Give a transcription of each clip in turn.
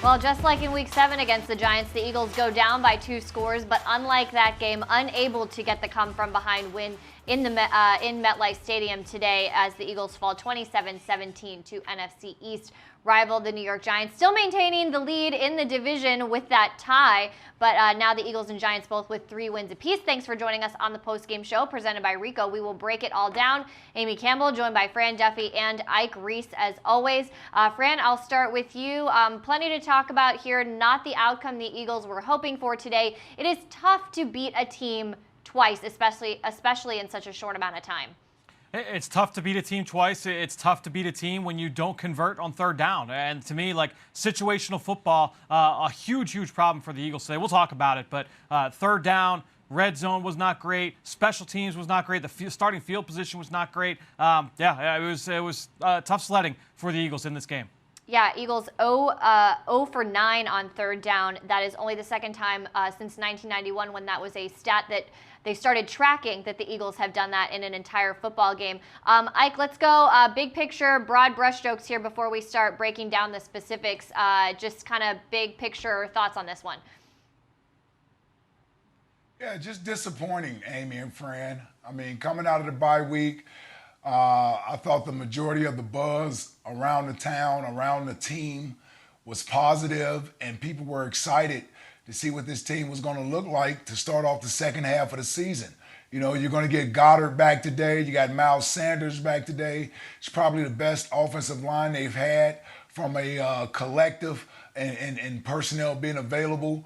Well, just like in Week 7 against the Giants, the Eagles go down by 2 scores, but unlike that game, unable to get the come-from-behind win in MetLife Stadium today as the Eagles fall 27-17 to NFC East rival, the New York Giants, still maintaining the lead in the division with that tie. But now the Eagles and Giants both with 3 wins apiece. Thanks for joining us on the Postgame Show presented by Ricoh. We will break it all down. Amy Campbell joined by Fran Duffy and Ike Reese as always. Fran, I'll start with you. Plenty to talk about here. Not the outcome the Eagles were hoping for today. It is tough to beat a team twice, especially in such a short amount of time. It's tough to beat a team twice. It's tough to beat a team when you don't convert on third down. And to me, like situational football, a huge problem for the Eagles today. We'll talk about it, but third down, red zone was not great. Special teams was not great. The starting field position was not great. It was tough sledding for the Eagles in this game. Yeah, Eagles 0 for 9 on third down. That is only the second time since 1991 when that was a stat that they started tracking that the Eagles have done that in an entire football game. Ike, let's go big picture, broad brushstrokes here before we start breaking down the specifics. Just kind of big picture thoughts on this one. Yeah, just disappointing, Amy and Fran. I mean, coming out of the bye week, I thought the majority of the buzz around the town, around the team was positive, and people were excited to see what this team was going to look like to start off the second half of the season. You know, you're going to get Goddard back today. You got Miles Sanders back today. It's probably the best offensive line they've had from a collective and personnel being available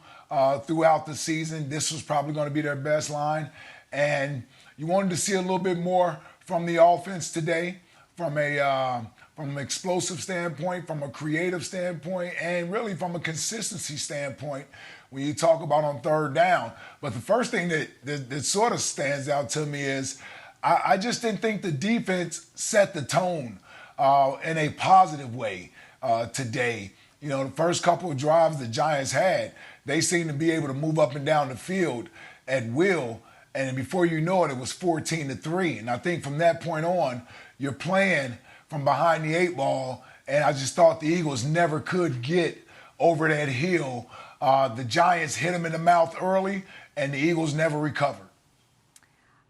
throughout the season. This was probably going to be their best line. And you wanted to see a little bit more from the offense today, from an explosive standpoint, from a creative standpoint, and really from a consistency standpoint when you talk about on third down. But the first thing that sort of stands out to me is I just didn't think the defense set the tone in a positive way today. You know, the first couple of drives the Giants had, they seemed to be able to move up and down the field at will. And before you know it, it was 14-3. And I think from that point on, you're playing from behind the 8 ball. And I just thought the Eagles never could get over that hill. The Giants hit them in the mouth early, and the Eagles never recovered.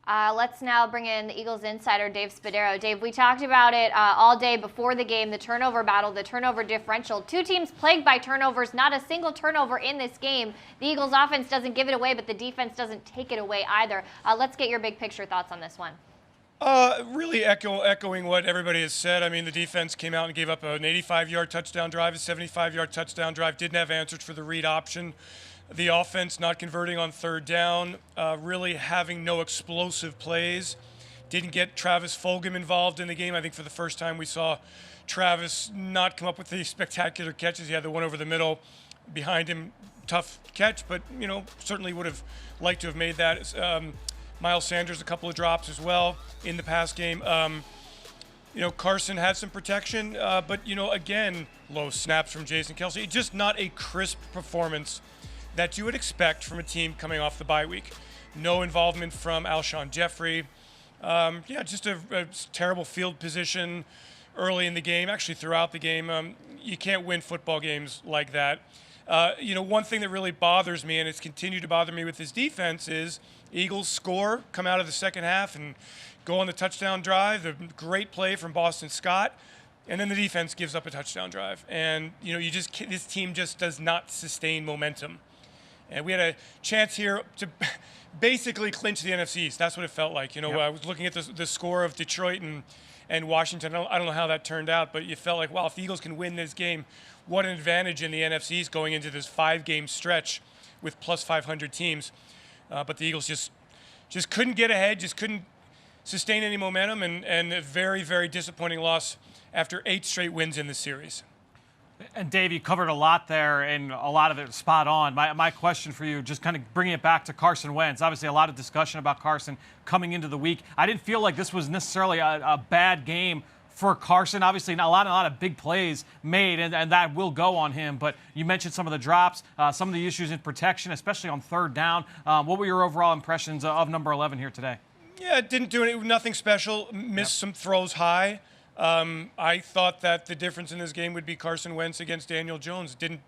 Let's now bring in the Eagles insider, Dave Spadaro. Dave, we talked about it all day before the game, the turnover battle, the turnover differential. 2 teams plagued by turnovers, not a single turnover in this game. The Eagles offense doesn't give it away, but the defense doesn't take it away either. Let's get your big picture thoughts on this one. Really echoing what everybody has said. I mean, the defense came out and gave up an 85-yard touchdown drive, a 75-yard touchdown drive, didn't have answers for the read option. The offense not converting on third down, really having no explosive plays. Didn't get Travis Fulgham involved in the game. I think for the first time we saw Travis not come up with these spectacular catches. He had the one over the middle behind him, tough catch, but, you know, certainly would have liked to have made that. Miles Sanders, a couple of drops as well in the pass game. You know, Carson had some protection, but, you know, again, low snaps from Jason Kelce. Just not a crisp performance that you would expect from a team coming off the bye week. No involvement from Alshon Jeffrey. Just a terrible field position early in the game, actually throughout the game. You can't win football games like that. You know, one thing that really bothers me, and it's continued to bother me with this defense, is Eagles score, come out of the second half and go on the touchdown drive, the great play from Boston Scott, and then the defense gives up a touchdown drive. And, you know, this team just does not sustain momentum. And we had a chance here to basically clinch the NFC East. That's what it felt like. You know, I was looking at the score of Detroit and Washington. I don't know how that turned out, but you felt like, wow, if the Eagles can win this game, what an advantage in the NFC East going into this 5-game stretch with plus 500 teams. But the Eagles just couldn't get ahead, just couldn't sustain any momentum, and a very, very disappointing loss after 8 straight wins in the series. And Dave, you covered a lot there, and a lot of it spot on. My question for you, just kind of bringing it back to Carson Wentz. Obviously, a lot of discussion about Carson coming into the week. I didn't feel like this was necessarily a bad game for Carson. Obviously, a lot of big plays made, and that will go on him. But you mentioned some of the drops, some of the issues in protection, especially on third down. What were your overall impressions of number 11 here today? Yeah, didn't do nothing special. Missed some throws high. I thought that the difference in this game would be Carson Wentz against Daniel Jones. Didn't,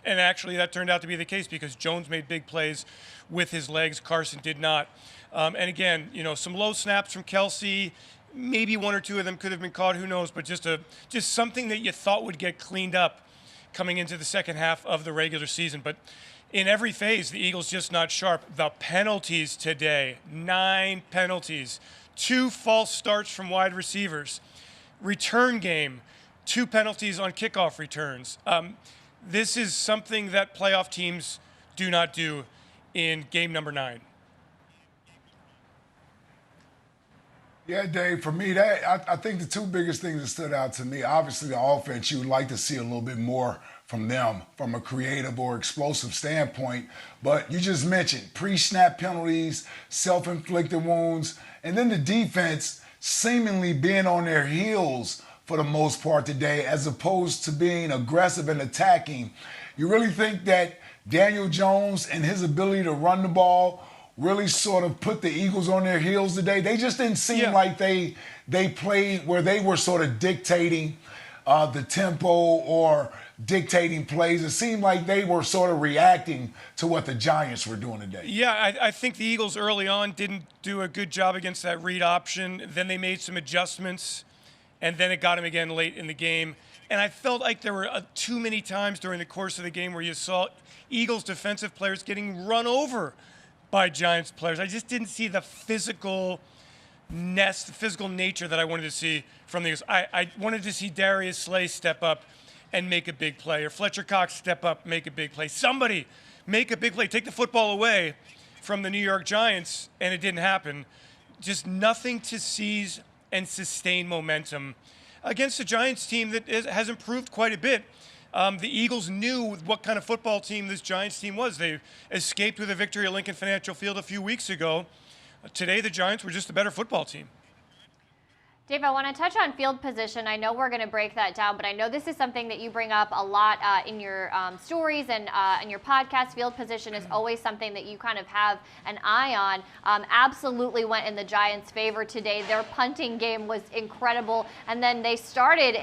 and actually that turned out to be the case because Jones made big plays with his legs. Carson did not. And again, some low snaps from Kelsey. Maybe one or two of them could have been caught. Who knows? But just something that you thought would get cleaned up coming into the second half of the regular season. But in every phase, the Eagles just not sharp. The penalties today, 9 penalties, 2 false starts from wide receivers. Return game, 2 penalties on kickoff returns. This is something that playoff teams do not do in game number 9. Yeah, Dave, for me, I think the 2 biggest things that stood out to me, obviously the offense, you would like to see a little bit more from them from a creative or explosive standpoint. But you just mentioned pre-snap penalties, self-inflicted wounds, and then the defense seemingly being on their heels for the most part today as opposed to being aggressive and attacking. You really think that Daniel Jones and his ability to run the ball really sort of put the Eagles on their heels today? They just didn't seem like they played where they were sort of dictating the tempo or dictating plays. It seemed like they were sort of reacting to what the Giants were doing today. Yeah, I think the Eagles early on didn't do a good job against that read option. Then they made some adjustments, and then it got them again late in the game. And I felt like there were too many times during the course of the game where you saw Eagles defensive players getting run over by Giants players. I just didn't see the physical nature that I wanted to see from the Eagles. I wanted to see Darius Slay step up and make a big play, or Fletcher Cox step up, make a big play. Somebody make a big play. Take the football away from the New York Giants, and it didn't happen. Just nothing to seize and sustain momentum against a Giants team that has improved quite a bit. The Eagles knew what kind of football team this Giants team was. They escaped with a victory at Lincoln Financial Field a few weeks ago. Today, the Giants were just a better football team. Dave, I want to touch on field position. I know we're going to break that down, but I know this is something that you bring up a lot in your stories and in your podcast. Field position is always something that you kind of have an eye on. Absolutely went in the Giants' favor today. Their punting game was incredible, and then they started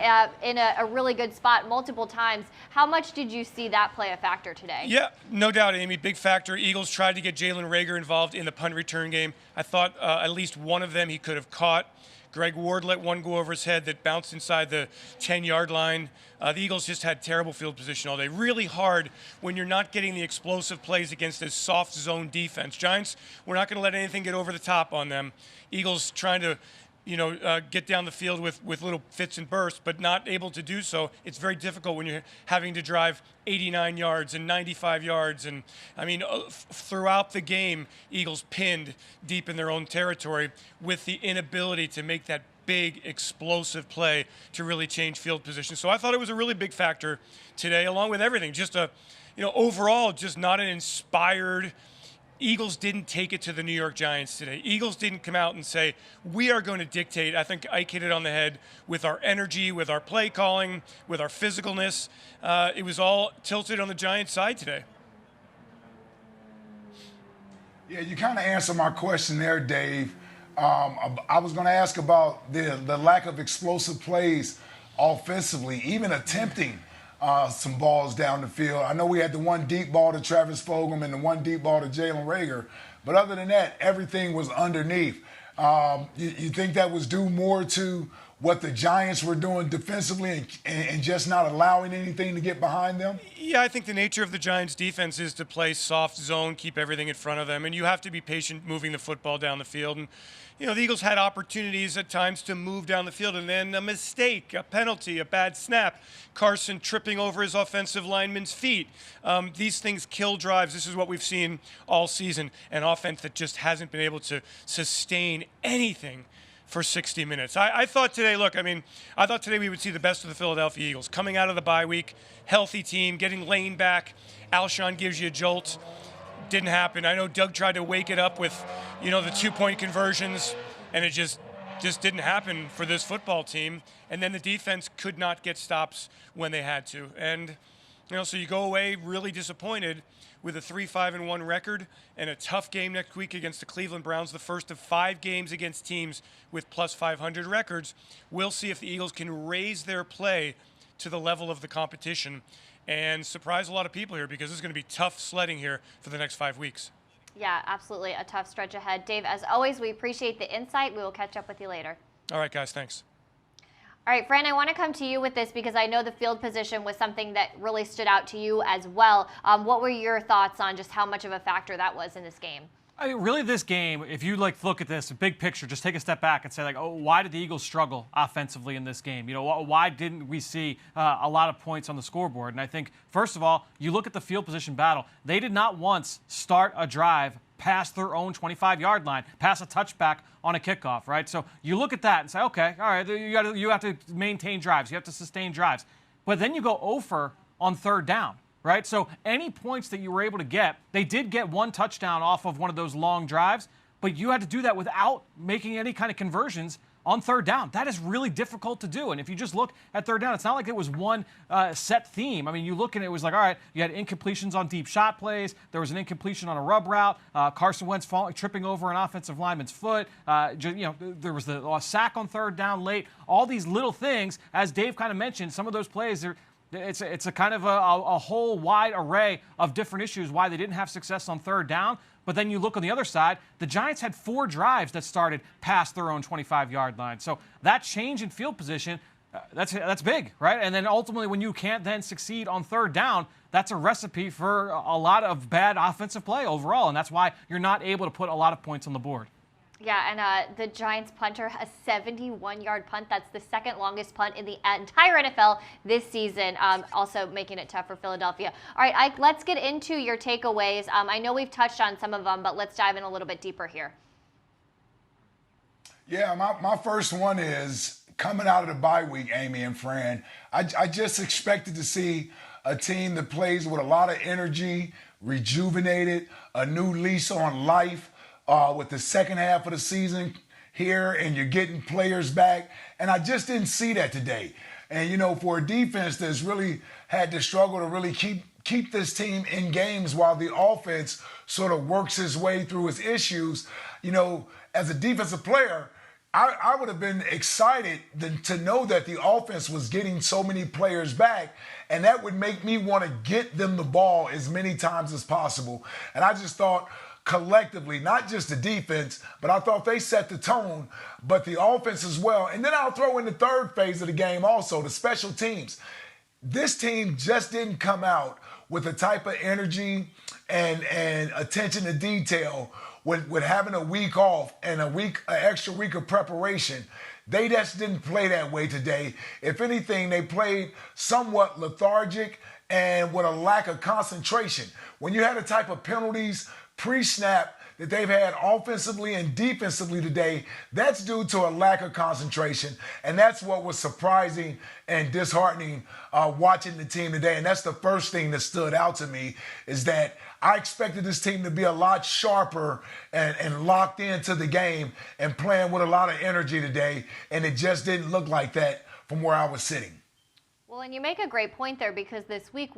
in a really good spot multiple times. How much did you see that play a factor today? Yeah, no doubt, Amy. Big factor. Eagles tried to get Jalen Reagor involved in the punt return game. I thought at least one of them he could have caught. Greg Ward let one go over his head that bounced inside the 10-yard line. The Eagles just had terrible field position all day. Really hard when you're not getting the explosive plays against a soft zone defense. Giants, we're not going to let anything get over the top on them. Eagles trying to get down the field with little fits and bursts, but not able to do so. It's very difficult when you're having to drive 89 yards and 95 yards. And, I mean, throughout the game, Eagles pinned deep in their own territory with the inability to make that big, explosive play to really change field position. So I thought it was a really big factor today, along with everything. Just overall, just not an inspired. Eagles didn't take it to the New York Giants today. Eagles didn't come out and say, we are going to dictate. I think Ike hit it on the head with our energy, with our play calling, with our physicalness. It was all tilted on the Giants' side today. Yeah, you kind of answered my question there, Dave. I was going to ask about the lack of explosive plays offensively, even attempting some balls down the field. I know we had the one deep ball to Travis Fulgham and the one deep ball to Jalen Reagor, but other than that, everything was underneath. You think that was due more to what the Giants were doing defensively and just not allowing anything to get behind them? Yeah, I think the nature of the Giants' defense is to play soft zone, keep everything in front of them, and you have to be patient moving the football down the field. And the Eagles had opportunities at times to move down the field, and then a mistake, a penalty, a bad snap, Carson tripping over his offensive lineman's feet. These things kill drives. This is what we've seen all season, an offense that just hasn't been able to sustain anything for 60 minutes. I thought today, I thought today we would see the best of the Philadelphia Eagles. Coming out of the bye week, healthy team, getting Lane back. Alshon gives you a jolt. Didn't happen. I know Doug tried to wake it up with, the 2-point conversions, and it just didn't happen for this football team. And then the defense could not get stops when they had to. And, So you go away really disappointed with a 3-5-1 record and a tough game next week against the Cleveland Browns, the first of 5 games against teams with plus 500 records. We'll see if the Eagles can raise their play to the level of the competition and surprise a lot of people here, because it's going to be tough sledding here for the next 5 weeks. Yeah, absolutely. A tough stretch ahead. Dave, as always, we appreciate the insight. We will catch up with you later. All right, guys. Thanks. All right, Fran, I want to come to you with this because I know the field position was something that really stood out to you as well. What were your thoughts on just how much of a factor that was in this game? I mean, really, this game, if you look at this big picture, just take a step back and say, oh, why did the Eagles struggle offensively in this game? Why didn't we see a lot of points on the scoreboard? And I think, first of all, you look at the field position battle. They did not once start a drive past their own 25-yard line, pass a touchback on a kickoff, right? So you look at that and say, okay, all right, you have to maintain drives, you have to sustain drives, but then you go over on third down, right? So any points that you were able to get, they did get 1 touchdown off of one of those long drives, but you had to do that without making any kind of conversions on third down. That is really difficult to do. And if you just look at third down, it's not like it was one set theme. I mean, you look and it was like, all right, you had incompletions on deep shot plays. There was an incompletion on a rub route. Carson Wentz tripping over an offensive lineman's foot. There was the sack on third down late. All these little things, as Dave kind of mentioned, some of those plays are. It's a kind of a whole wide array of different issues why they didn't have success on third down. But then you look on the other side, the Giants had 4 drives that started past their own 25-yard line. So that change in field position, that's big, right? And then ultimately when you can't then succeed on third down, that's a recipe for a lot of bad offensive play overall. And that's why you're not able to put a lot of points on the board. Yeah, and the Giants punter, a 71-yard punt. That's the second longest punt in the entire NFL this season, also making it tough for Philadelphia. All right, Ike, let's get into your takeaways. I know we've touched on some of them, but let's dive in a little bit deeper here. Yeah, my first one is coming out of the bye week, Amy and Fran. I just expected to see a team that plays with a lot of energy, rejuvenated, a new lease on life. With the second half of the season here, and you're getting players back. And I just didn't see that today. And, for a defense that's really had to struggle to really keep this team in games while the offense sort of works its way through its issues, as a defensive player, I would have been excited to know that the offense was getting so many players back, and that would make me want to get them the ball as many times as possible. And I just thought, collectively, not just the defense, but I thought they set the tone, but the offense as well. And then I'll throw in the third phase of the game also, the special teams. This team just didn't come out with the type of energy and attention to detail with having a week off and an extra week of preparation. They just didn't play that way today. If anything, they played somewhat lethargic and with a lack of concentration. When you had the type of penalties pre-snap that they've had offensively and defensively today, that's due to a lack of concentration. And that's what was surprising and disheartening watching the team today. And that's the first thing that stood out to me, is that I expected this team to be a lot sharper and locked into the game and playing with a lot of energy today. And it just didn't look like that from where I was sitting. Well, and you make a great point there, because this week,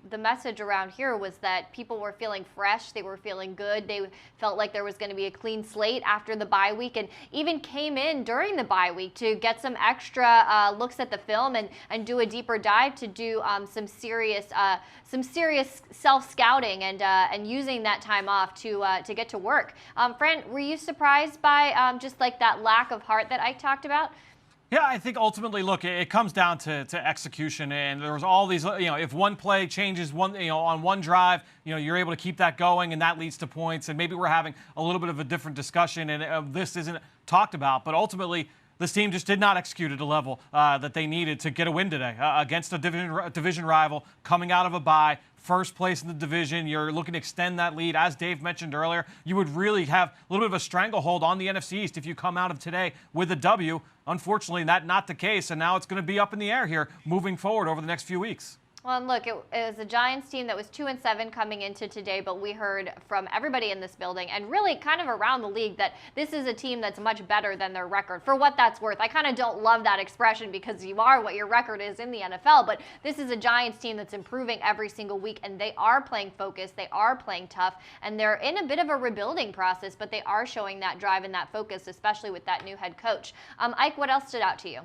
the message around here was that people were feeling fresh. They were feeling good. They felt like there was going to be a clean slate after the bye week, and even came in during the bye week to get some extra looks at the film and do a deeper dive, to do some serious self-scouting and using that time off to get to work. Fran, were you surprised by just like that lack of heart that Ike talked about? Yeah, I think ultimately, look, it comes down to execution, and there was all these, if one play changes on one drive, you're able to keep that going, and that leads to points, and maybe we're having a little bit of a different discussion, and this isn't talked about, but ultimately, this team just did not execute at a level that they needed to get a win today against a division rival coming out of a bye. First place in the division. You're looking to extend that lead. As Dave mentioned earlier, you would really have a little bit of a stranglehold on the NFC East if you come out of today with a W. Unfortunately, that's not the case, and now it's going to be up in the air here moving forward over the next few weeks. Well, and look, it was a Giants team that was 2-7 coming into today, but we heard from everybody in this building and really kind of around the league that this is a team that's much better than their record, for what that's worth. I kind of don't love that expression because you are what your record is in the NFL, but this is a Giants team that's improving every single week, and they are playing focused, they are playing tough, and they're in a bit of a rebuilding process, but they are showing that drive and that focus, especially with that new head coach. Ike, what else stood out to you?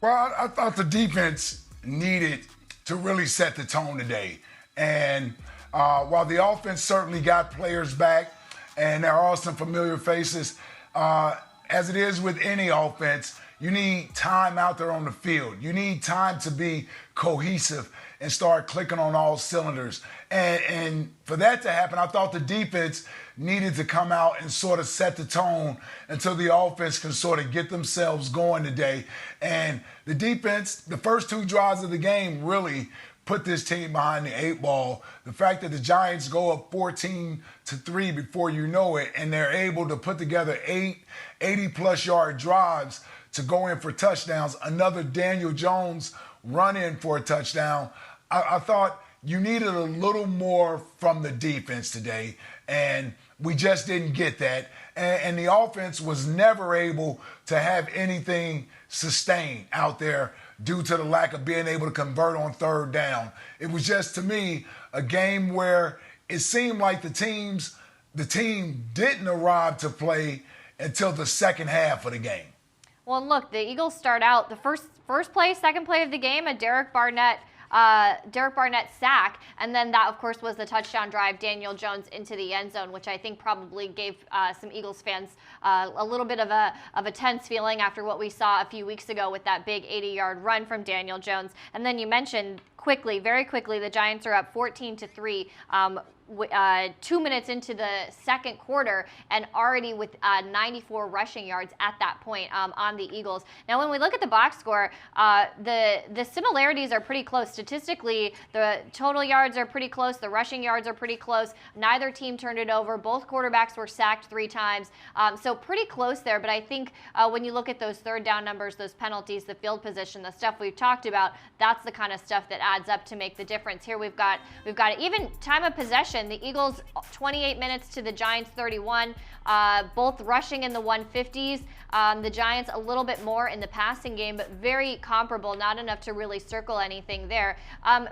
Well, I thought the defense needed to really set the tone today. And while the offense certainly got players back, and there are some familiar faces, as it is with any offense, you need time out there on the field. You need time to be cohesive and start clicking on all cylinders. And for that to happen, I thought the defense needed to come out and sort of set the tone until the offense can sort of get themselves going today. And the defense, the first two drives of the game really put this team behind the eight ball. The fact that the Giants go up 14-3 before you know it, and they're able to put together 80-plus yard drives to go in for touchdowns, another Daniel Jones run in for a touchdown. I thought you needed a little more from the defense today, and we just didn't get that. And the offense was never able to have anything sustained out there due to the lack of being able to convert on third down. It was just, to me, a game where it seemed like the team didn't arrive to play until the second half of the game. Well, look, the Eagles start out the first play, second play of the game, a Derek Barnett sack, and then that, of course, was the touchdown drive, Daniel Jones into the end zone, which I think probably gave some Eagles fans a little bit of a tense feeling after what we saw a few weeks ago with that big 80-yard run from Daniel Jones. And then you mentioned very quickly, the Giants are up 14-3. 2 minutes into the second quarter, and already with 94 rushing yards at that point on the Eagles. Now, when we look at the box score, the similarities are pretty close. Statistically, the total yards are pretty close. The rushing yards are pretty close. Neither team turned it over. Both quarterbacks were sacked 3 times. So pretty close there. But I think when you look at those third down numbers, those penalties, the field position, the stuff we've talked about, that's the kind of stuff that adds up to make the difference. Here we've got even time of possession. The Eagles 28 minutes to the Giants 31, both rushing in the 150s. The Giants a little bit more in the passing game, but very comparable, not enough to really circle anything there.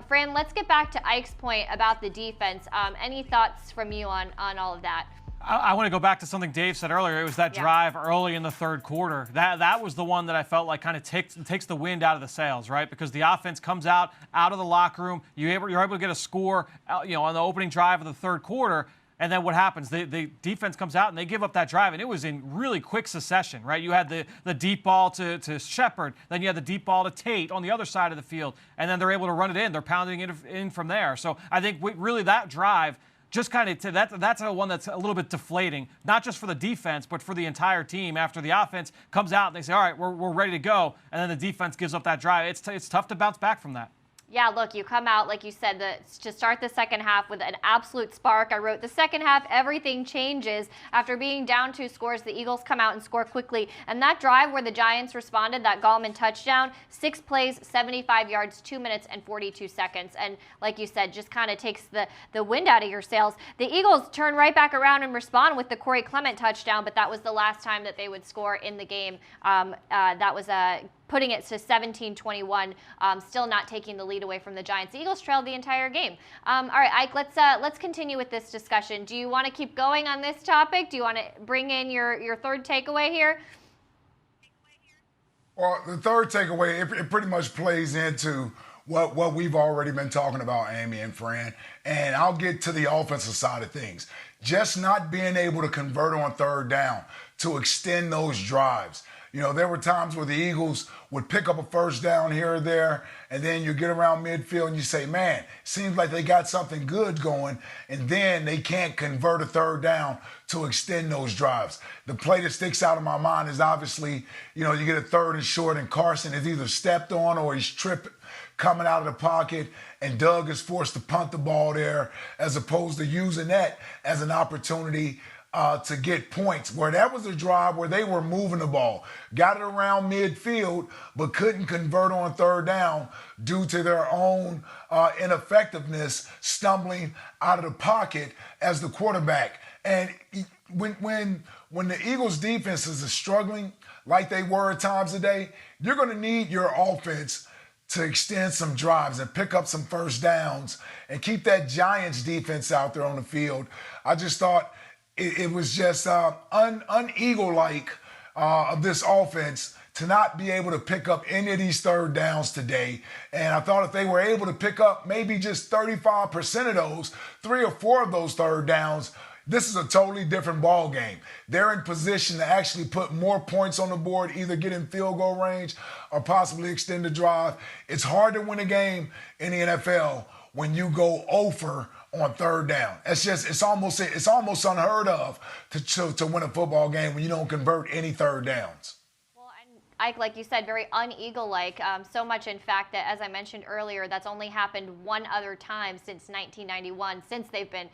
Fran, let's get back to Ike's point about the defense. Any thoughts from you on all of that? I want to go back to something Dave said earlier. It was that drive early in the third quarter. That was the one that I felt like kind of takes the wind out of the sails, right? Because the offense comes out of the locker room. You're able to get a score, on the opening drive of the third quarter. And then what happens? The defense comes out and they give up that drive, and it was in really quick succession, right? You had the deep ball to Shepard, then you had the deep ball to Tate on the other side of the field, and then they're able to run it in. They're pounding it in from there. So I think really that drive just kind of that's the one that's a little bit deflating, not just for the defense, but for the entire team. After the offense comes out and they say, all right, we're ready to go, and then the defense gives up that drive. It's tough to bounce back from that. Yeah, look, you come out, like you said, to start the second half with an absolute spark. I wrote the second half, everything changes. After being down 2 scores, the Eagles come out and score quickly. And that drive where the Giants responded, that Gallman touchdown, 6 plays, 75 yards, 2 minutes and 42 seconds. And like you said, just kind of takes the wind out of your sails. The Eagles turn right back around and respond with the Corey Clement touchdown, but that was the last time that they would score in the game. That was putting it to 17-21, still not taking the lead away from the Giants. The Eagles trailed the entire game. All right, Ike, let's continue with this discussion. Do you want to keep going on this topic? Do you want to bring in your third takeaway here? Well, the third takeaway, it pretty much plays into what we've already been talking about, Amy and Fran. And I'll get to the offensive side of things. Just not being able to convert on third down to extend those drives. There were times where the Eagles would pick up a first down here or there, and then you get around midfield and you say, man, seems like they got something good going, and then they can't convert a third down to extend those drives. The play that sticks out of my mind is obviously, you get a third and short, and Carson is either stepped on or he's tripping coming out of the pocket, and Doug is forced to punt the ball there as opposed to using that as an opportunity to get points, where that was a drive where they were moving the ball, got it around midfield, but couldn't convert on third down due to their own ineffectiveness, stumbling out of the pocket as the quarterback. And when the Eagles' defenses are struggling like they were at times today, you're going to need your offense to extend some drives and pick up some first downs and keep that Giants defense out there on the field. I just thought it was just un-Eagle-like of this offense to not be able to pick up any of these third downs today. And I thought if they were able to pick up maybe just 35% of those, 3 or 4 of those third downs, this is a totally different ball game. They're in position to actually put more points on the board, either get in field goal range or possibly extend the drive. It's hard to win a game in the NFL when you go over on third down. It's almost unheard of to win a football game when you don't convert any third downs. Ike, like you said, very un-Eagle-like, so much, in fact, that, as I mentioned earlier, that's only happened one other time since 1991, since they've been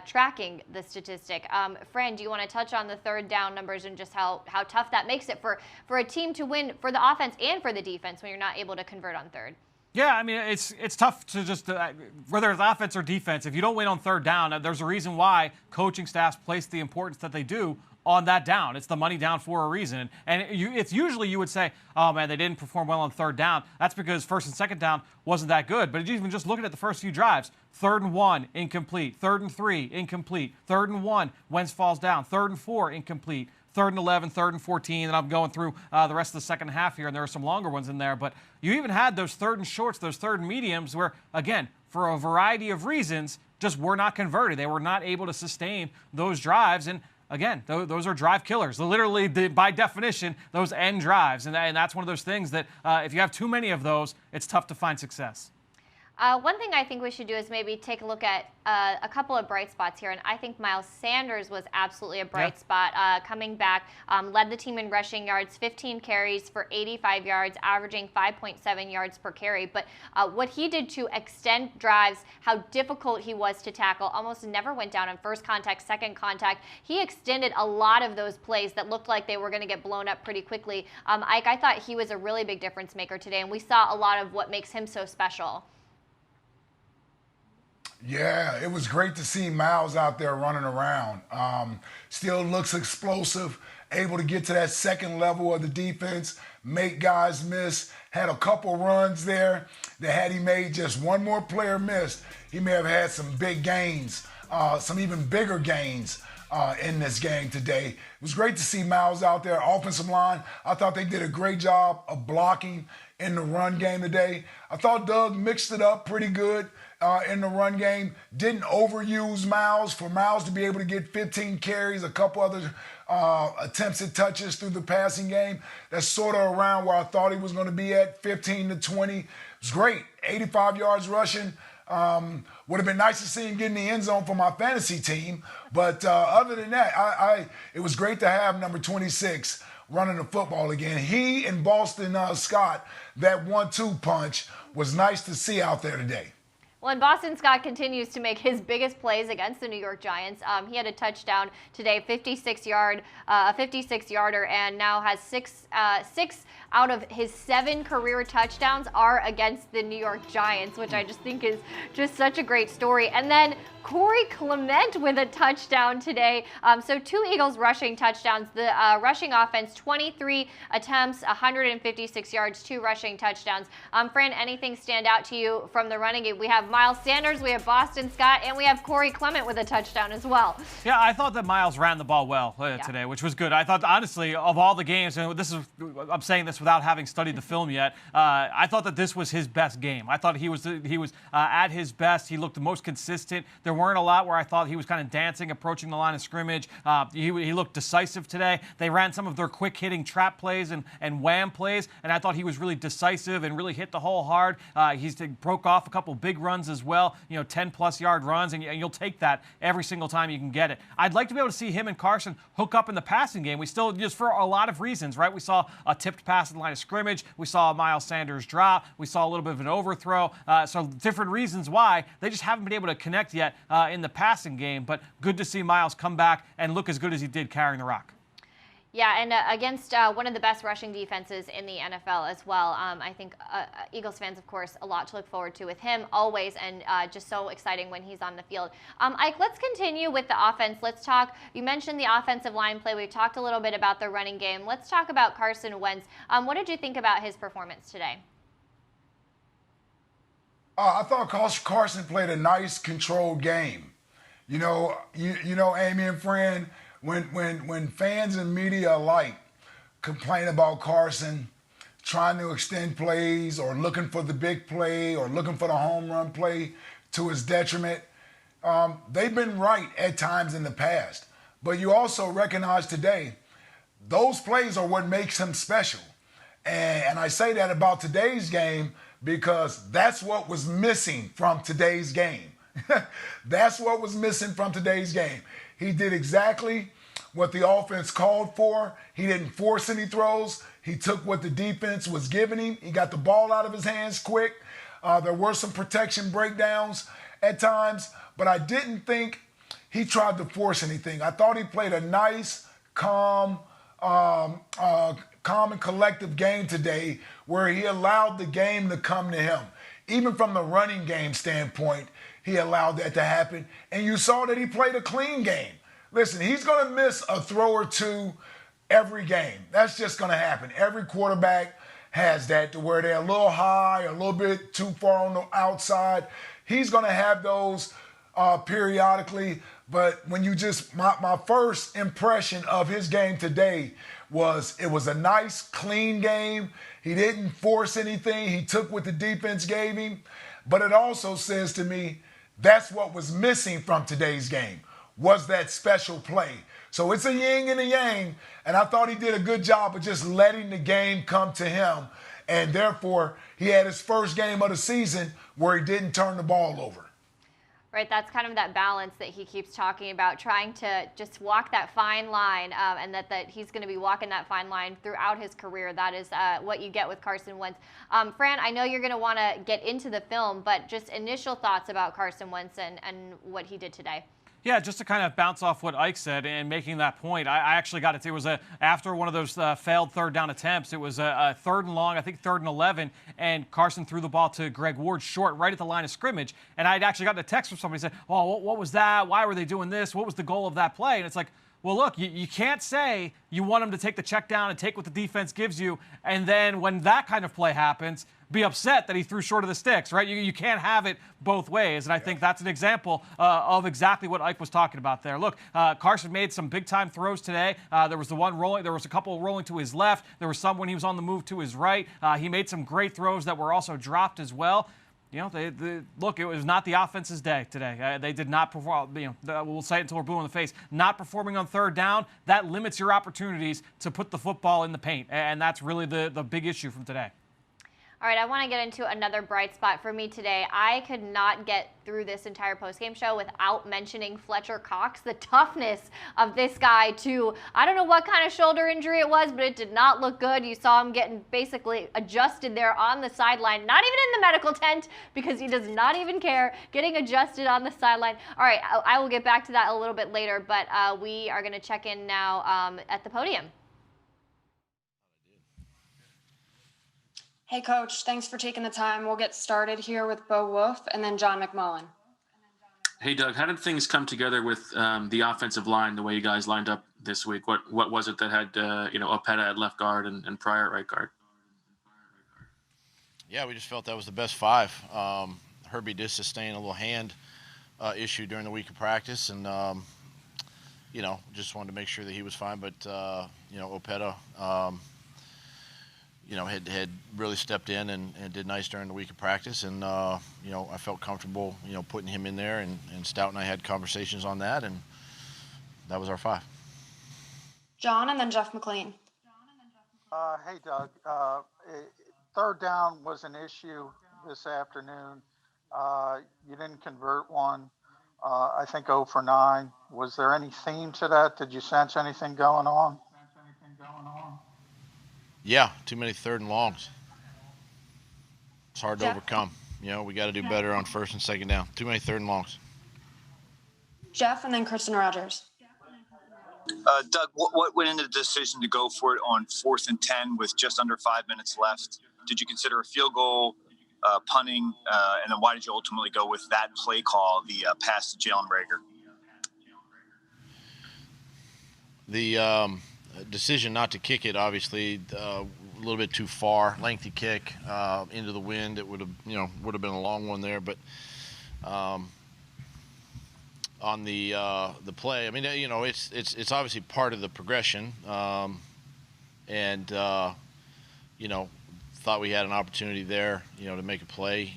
tracking the statistic. Fran, do you want to touch on the third down numbers and just how tough that makes it for a team to win, for the offense and for the defense, when you're not able to convert on third? Yeah, I mean, it's tough to just, whether it's offense or defense, if you don't win on third down, there's a reason why coaching staffs place the importance that they do on that down. It's the money down for a reason. And it's usually you would say, oh, man, they didn't perform well on third down. That's because first and second down wasn't that good. But even just looking at the first few drives, 3rd and 1, incomplete. 3rd and 3, incomplete. 3rd and 1, Wentz falls down. 3rd and 4, incomplete. 3rd and 11, 3rd and 14, and I'm going through the rest of the second half here, and there are some longer ones in there. But you even had those 3rd and shorts, those 3rd and mediums, where, again, for a variety of reasons, just were not converted. They were not able to sustain those drives. And again, those are drive killers. Literally, by definition, those end drives. And that's one of those things that if you have too many of those, it's tough to find success. One thing I think we should do is maybe take a look at a couple of bright spots here. And I think Miles Sanders was absolutely a bright spot coming back. Led the team in rushing yards, 15 carries for 85 yards, averaging 5.7 yards per carry. But what he did to extend drives, how difficult he was to tackle, almost never went down on first contact, second contact. He extended a lot of those plays that looked like they were going to get blown up pretty quickly. Ike, I thought he was a really big difference maker today, and we saw a lot of what makes him so special. Yeah, it was great to see Miles out there running around. Still looks explosive, able to get to that second level of the defense, make guys miss. Had a couple runs there that had he made just one more player miss, he may have had some big gains, some even bigger gains in this game today. It was great to see Miles out there. Offensive line, I thought they did a great job of blocking in the run game today. I thought Doug mixed it up pretty good in the run game. Didn't overuse Miles, for Miles to be able to get 15 carries, a couple other attempts at touches through the passing game. That's sort of around where I thought he was going to be at, 15 to 20. It was great. 85 yards rushing. Would have been nice to see him get in the end zone for my fantasy team. But other than that, it was great to have number 26 running the football again. He and Boston Scott, that 1-2 punch, was nice to see out there today. Well, and Boston Scott continues to make his biggest plays against the New York Giants. He had a touchdown today, 56-yarder, and now has six out of his 7 career touchdowns are against the New York Giants, which I just think is just such a great story. And then Corey Clement with a touchdown today. So 2 Eagles rushing touchdowns. The rushing offense, 23 attempts, 156 yards, 2 rushing touchdowns. Fran, anything stand out to you from the running game? We have Miles Sanders, we have Boston Scott, and we have Corey Clement with a touchdown as well. Yeah, I thought that Miles ran the ball well today, which was good. I thought, honestly, of all the games, and I'm saying this without having studied the film yet, I thought that this was his best game. I thought he was at his best. He looked the most consistent. There weren't a lot where I thought he was kind of dancing, approaching the line of scrimmage. He looked decisive today. They ran some of their quick-hitting trap plays and wham plays, and I thought he was really decisive and really hit the hole hard. He broke off a couple big runs as well, 10-plus yard runs, and you'll take that every single time you can get it. I'd like to be able to see him and Carson hook up in the passing game. We still, just for a lot of reasons, right? We saw a tipped pass in the line of scrimmage. We saw Miles Sanders drop. We saw a little bit of an overthrow. So different reasons why. They just haven't been able to connect yet. in the passing game. But good to see Miles come back and look as good as he did carrying the rock. Yeah, and against one of the best rushing defenses in the NFL as well. I think Eagles fans, of course, a lot to look forward to with him always, and just so exciting when he's on the field. Ike, let's continue with the offense. Let's talk. You mentioned the offensive line play. We talked a little bit about the running game. Let's talk about Carson Wentz. What did you think about his performance today? I thought Carson played a nice, controlled game. You know, Amy and Fran, when fans and media alike complain about Carson trying to extend plays or looking for the big play or looking for the home run play to his detriment, they've been right at times in the past. But you also recognize today, those plays are what makes him special. And I say that about today's game because that's what was missing from today's game. That's what was missing from today's game. He did exactly what the offense called for. He didn't force any throws. He took what the defense was giving him. He got the ball out of his hands quick. There were some protection breakdowns at times, but I didn't think he tried to force anything. I thought he played a nice, calm and collective game today where he allowed the game to come to him. Even from the running game standpoint, he allowed that to happen. And you saw that he played a clean game. Listen, he's going to miss a throw or two every game. That's just going to happen. Every quarterback has that to where they're a little high, a little bit too far on the outside. He's going to have those periodically. But when you just, my first impression of his game today was it was a nice, clean game. He didn't force anything. He took what the defense gave him. But it also says to me, that's what was missing from today's game, was that special play. So it's a yin and a yang, and I thought he did a good job of just letting the game come to him, and therefore he had his first game of the season where he didn't turn the ball over. Right, that's kind of that balance that he keeps talking about, trying to just walk that fine line, and that he's going to be walking that fine line throughout his career. That is what you get with Carson Wentz. Fran, I know you're going to want to get into the film, but just initial thoughts about Carson Wentz and what he did today. Yeah, just to kind of bounce off what Ike said and making that point, I actually got it. It was after one of those failed third down attempts. It was a third and long, I think 3rd and 11, and Carson threw the ball to Greg Ward short right at the line of scrimmage. And I'd actually gotten a text from somebody saying, "Oh, what was that? Why were they doing this? What was the goal of that play?" And it's like, well, look, you can't say you want him to take the check down and take what the defense gives you, and then when that kind of play happens, be upset that he threw short of the sticks, right? You can't have it both ways, and I think that's an example of exactly what Ike was talking about there. Look, Carson made some big-time throws today. There was the one rolling. There was a couple rolling to his left. There was some when he was on the move to his right. He made some great throws that were also dropped as well. You know, look, it was not the offense's day today. They did not perform, we'll say it until we're blue in the face. Not performing on third down, that limits your opportunities to put the football in the paint, and that's really the big issue from today. All right, I want to get into another bright spot for me today. I could not get through this entire postgame show without mentioning Fletcher Cox, the toughness of this guy too. I don't know what kind of shoulder injury it was, but it did not look good. You saw him getting basically adjusted there on the sideline, not even in the medical tent because he does not even care, getting adjusted on the sideline. All right, I will get back to that a little bit later, but we are going to check in now at the podium. Hey, Coach, thanks for taking the time. We'll get started here with Bo Wolf and then John McMullen. Hey, Doug, how did things come together with the offensive line, the way you guys lined up this week? What was it that had, Opeta at left guard and Pryor at right guard? Yeah, we just felt that was the best five. Herbie did sustain a little hand issue during the week of practice, and, just wanted to make sure that he was fine. But, Opeta, had really stepped in and did nice during the week of practice. And, I felt comfortable, putting him in there. And Stout and I had conversations on that, and that was our five. John and then Jeff McLean. Hey, Doug. Third down was an issue this afternoon. You didn't convert one. I think 0 for 9. Was there any theme to that? Did you sense anything going on? Yeah, too many third and longs. It's hard to overcome. We got to do better on first and second down. Too many third and longs. Jeff, and then Kristen Rogers. Doug, what went into the decision to go for it on 4th and 10 with just under 5 minutes left? Did you consider a field goal, punting, and then why did you ultimately go with that play call, the pass to Jalen Rager? The decision not to kick it, obviously, a little bit too far, lengthy kick into the wind. It would have been a long one there, but. On the play, I mean, it's obviously part of the progression, and thought we had an opportunity there, to make a play.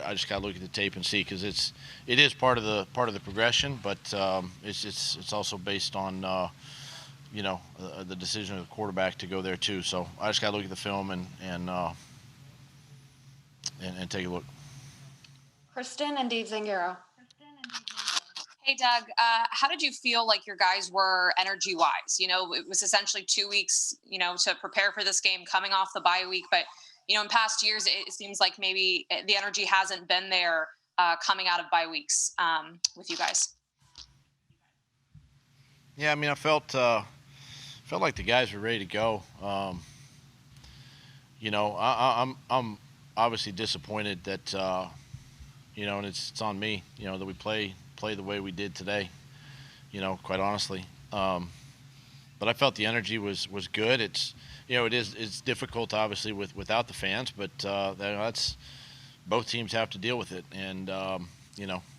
I just got to look at the tape and see, because it is part of the progression, but it's also based on the decision of the quarterback to go there too. So I just got to look at the film and take a look. Kristen and Dave Zangaro. Hey, Doug, how did you feel like your guys were energy-wise? It was essentially 2 weeks, to prepare for this game coming off the bye week. But, in past years, it seems like maybe the energy hasn't been there coming out of bye weeks with you guys. Yeah, I mean, I felt like the guys were ready to go. I'm obviously disappointed that, and it's on me, that we play the way we did today, quite honestly. But I felt the energy was good. It's difficult, obviously, without the fans, but that's both teams have to deal with it, and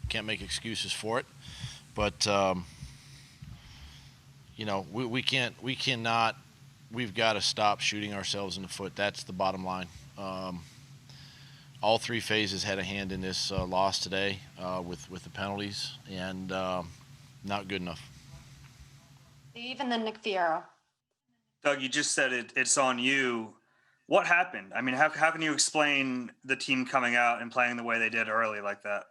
can't make excuses for it. But we've got to stop shooting ourselves in the foot. That's the bottom line. All three phases had a hand in this loss today with the penalties, and not good enough. Steve and then Nick Fierro. Doug, you just said it's on you. What happened? I mean, how can you explain the team coming out and playing the way they did early like that?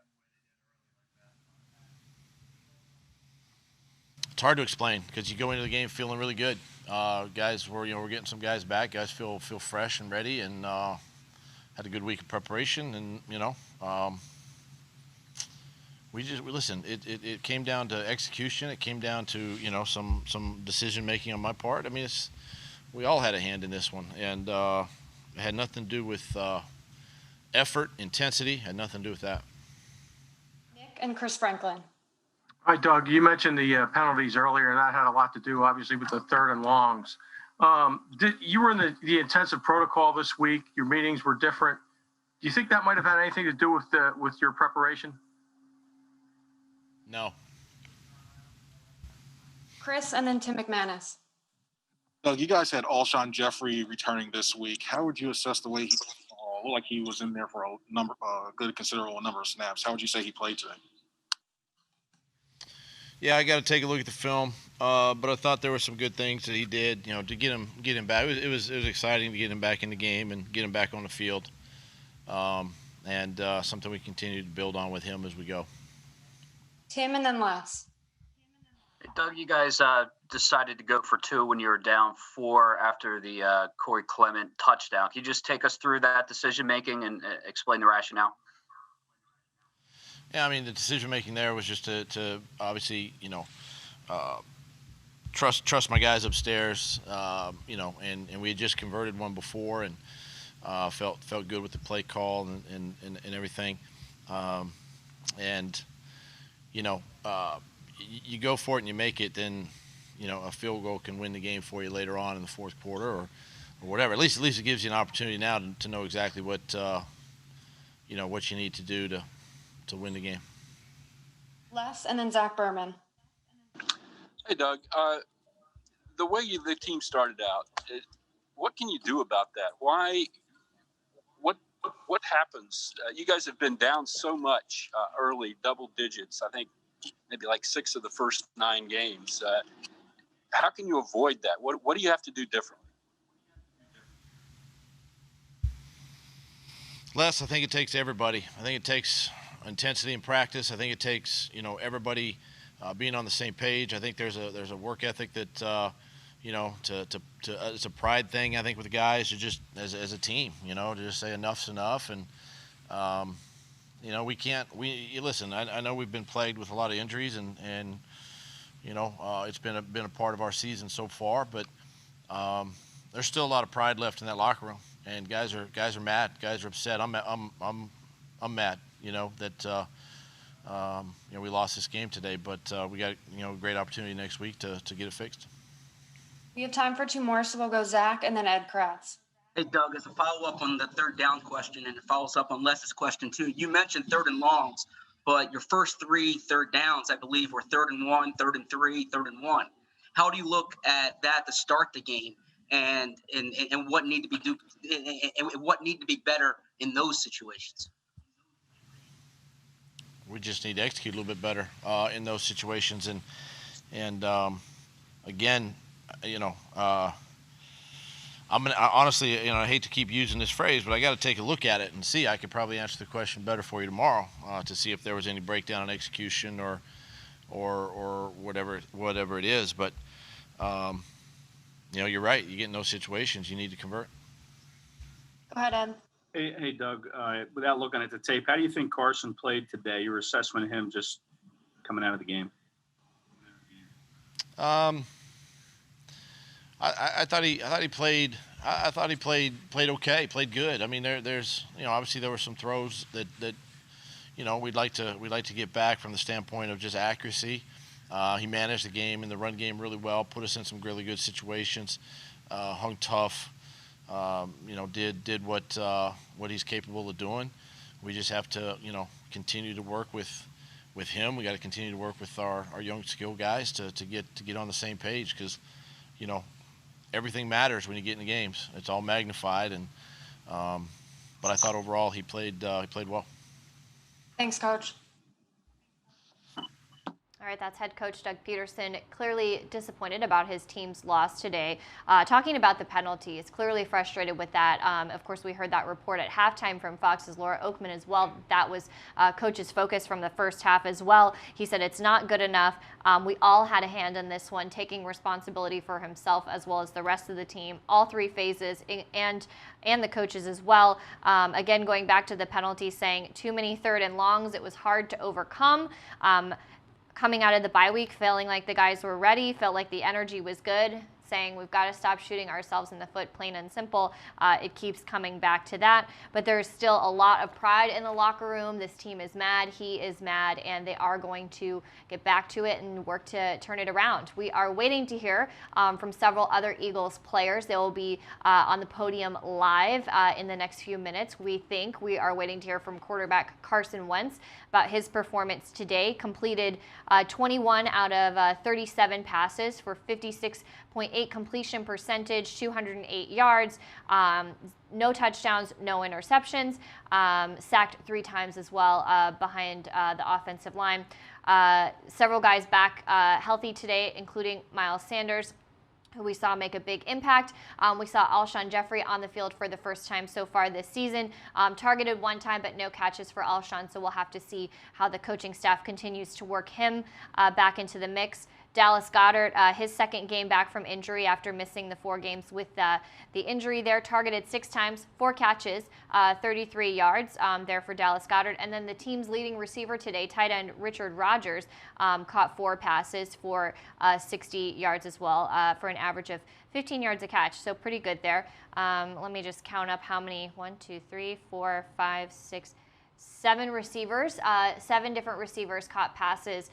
It's hard to explain, because you go into the game feeling really good. Guys, we're getting some guys back. Guys feel fresh and ready, and had a good week of preparation, and listen. It came down to execution. It came down to some decision making on my part. I mean, we all had a hand in this one, and it had nothing to do with effort, intensity. Had nothing to do with that. Nick and Chris Franklin. Hi, Doug. You mentioned the penalties earlier, and that had a lot to do, obviously, with the 3rd and longs. You were in the intensive protocol this week. Your meetings were different. Do you think that might have had anything to do with your preparation? No. Chris and then Tim McManus. Doug, you guys had Alshon Jeffrey returning this week. How would you assess the way he looked like he was in there for a good considerable number of snaps? How would you say he played today? Yeah, I got to take a look at the film, but I thought there were some good things that he did. To get him back. It was exciting to get him back in the game and get him back on the field, and something we continue to build on with him as we go. Tim and then Les. Doug, you guys decided to go for 2 when you were down 4 after the Corey Clement touchdown. Can you just take us through that decision making and explain the rationale? Yeah, I mean, the decision making there was just to obviously, trust my guys upstairs, and we had just converted one before, and felt good with the play call and everything, you go for it and you make it, then a field goal can win the game for you later on in the 4th quarter or whatever. At least it gives you an opportunity now to know exactly what what you need to do to win the game. Les and then Zach Berman. Hey, Doug. The way the team started out, what can you do about that? Why? What happens? You guys have been down so much early, double digits. I think maybe like 6 of the first 9 games. How can you avoid that? What do you have to do differently? Les, I think it takes everybody. I think it takes intensity in practice. I think it takes everybody being on the same page. I think there's a work ethic that it's a pride thing. I think with the guys to just as a team, to just say enough's enough, and you know, we can't. Listen. I know we've been plagued with a lot of injuries, and you know, it's been a part of our season so far. But there's still a lot of pride left in that locker room, and guys are mad. Guys are upset. I'm mad. You know that you know, we lost this game today, but we got, you know, a great opportunity next week to get it fixed. We have time for 2 more, so we'll go Zach and then Ed Kratz. Hey, Doug, as a follow-up on the third down question, and it follows up on Les's question too, you mentioned third and longs, but your first 3 third downs, I believe, were 3rd and 1, 3rd and 3, 3rd and 1. How do you look at that to start the game, and what need to be and what need to be better in those situations? We just need to execute a little bit better in those situations, and again, you know, honestly, you know, I hate to keep using this phrase, but I got to take a look at it and see. I could probably answer the question better for you tomorrow to see if there was any breakdown in execution or whatever it is. But you know, you're right. You get in those situations, you need to convert. Go ahead, Ed. Hey, Doug. Without looking at the tape, how do you think Carson played today? Your assessment of him just coming out of the game. I thought he played. I thought he played okay. Played good. I mean, there's, you know, obviously there were some throws that you know, we'd like to get back from the standpoint of just accuracy. He managed the game in the run game really well. Put us in some really good situations. Hung tough. You know, did what he's capable of doing. We just have to, you know, continue to work with him. We got to continue to work with our young skill guys to get on the same page, because, you know, everything matters when you get in the games. It's all magnified, and but I thought overall he played well. Thanks, Coach. All right, that's head coach Doug Pederson, clearly disappointed about his team's loss today. Talking about the penalties, clearly frustrated with that. Of course, we heard that report at halftime from Fox's Laura Oakman as well. That was coach's focus from the first half as well. He said it's not good enough. We all had a hand in this one, taking responsibility for himself as well as the rest of the team, all 3 phases, and the coaches as well. Again, going back to the penalty, saying too many 3rd and longs, it was hard to overcome. Coming out of the bye week, feeling like the guys were ready, felt like the energy was good, saying we've got to stop shooting ourselves in the foot, plain and simple. It keeps coming back to that. But there's still a lot of pride in the locker room. This team is mad. He is mad. And they are going to get back to it and work to turn it around. We are waiting to hear from several other Eagles players. They will be on the podium live in the next few minutes. We are waiting to hear from quarterback Carson Wentz about his performance today. Completed 21 out of 37 passes for 56.8 completion percentage, 208 yards, no touchdowns, no interceptions, sacked 3 times as well behind the offensive line. Several guys back healthy today, including Miles Sanders, who we saw make a big impact. We saw Alshon Jeffrey on the field for the first time so far this season. Targeted 1 time, but no catches for Alshon, so we'll have to see how the coaching staff continues to work him back into the mix. Dallas Goedert, his 2nd game back from injury after missing the 4 games with the injury there. Targeted 6 times, 4 catches, 33 yards there for Dallas Goedert. And then the team's leading receiver today, tight end Richard Rodgers, caught 4 passes for 60 yards as well, for an average of 15 yards a catch. So pretty good there. Let me just count up how many. 1, 2, 3, 4, 5, 6, 7 receivers, 7 different receivers caught passes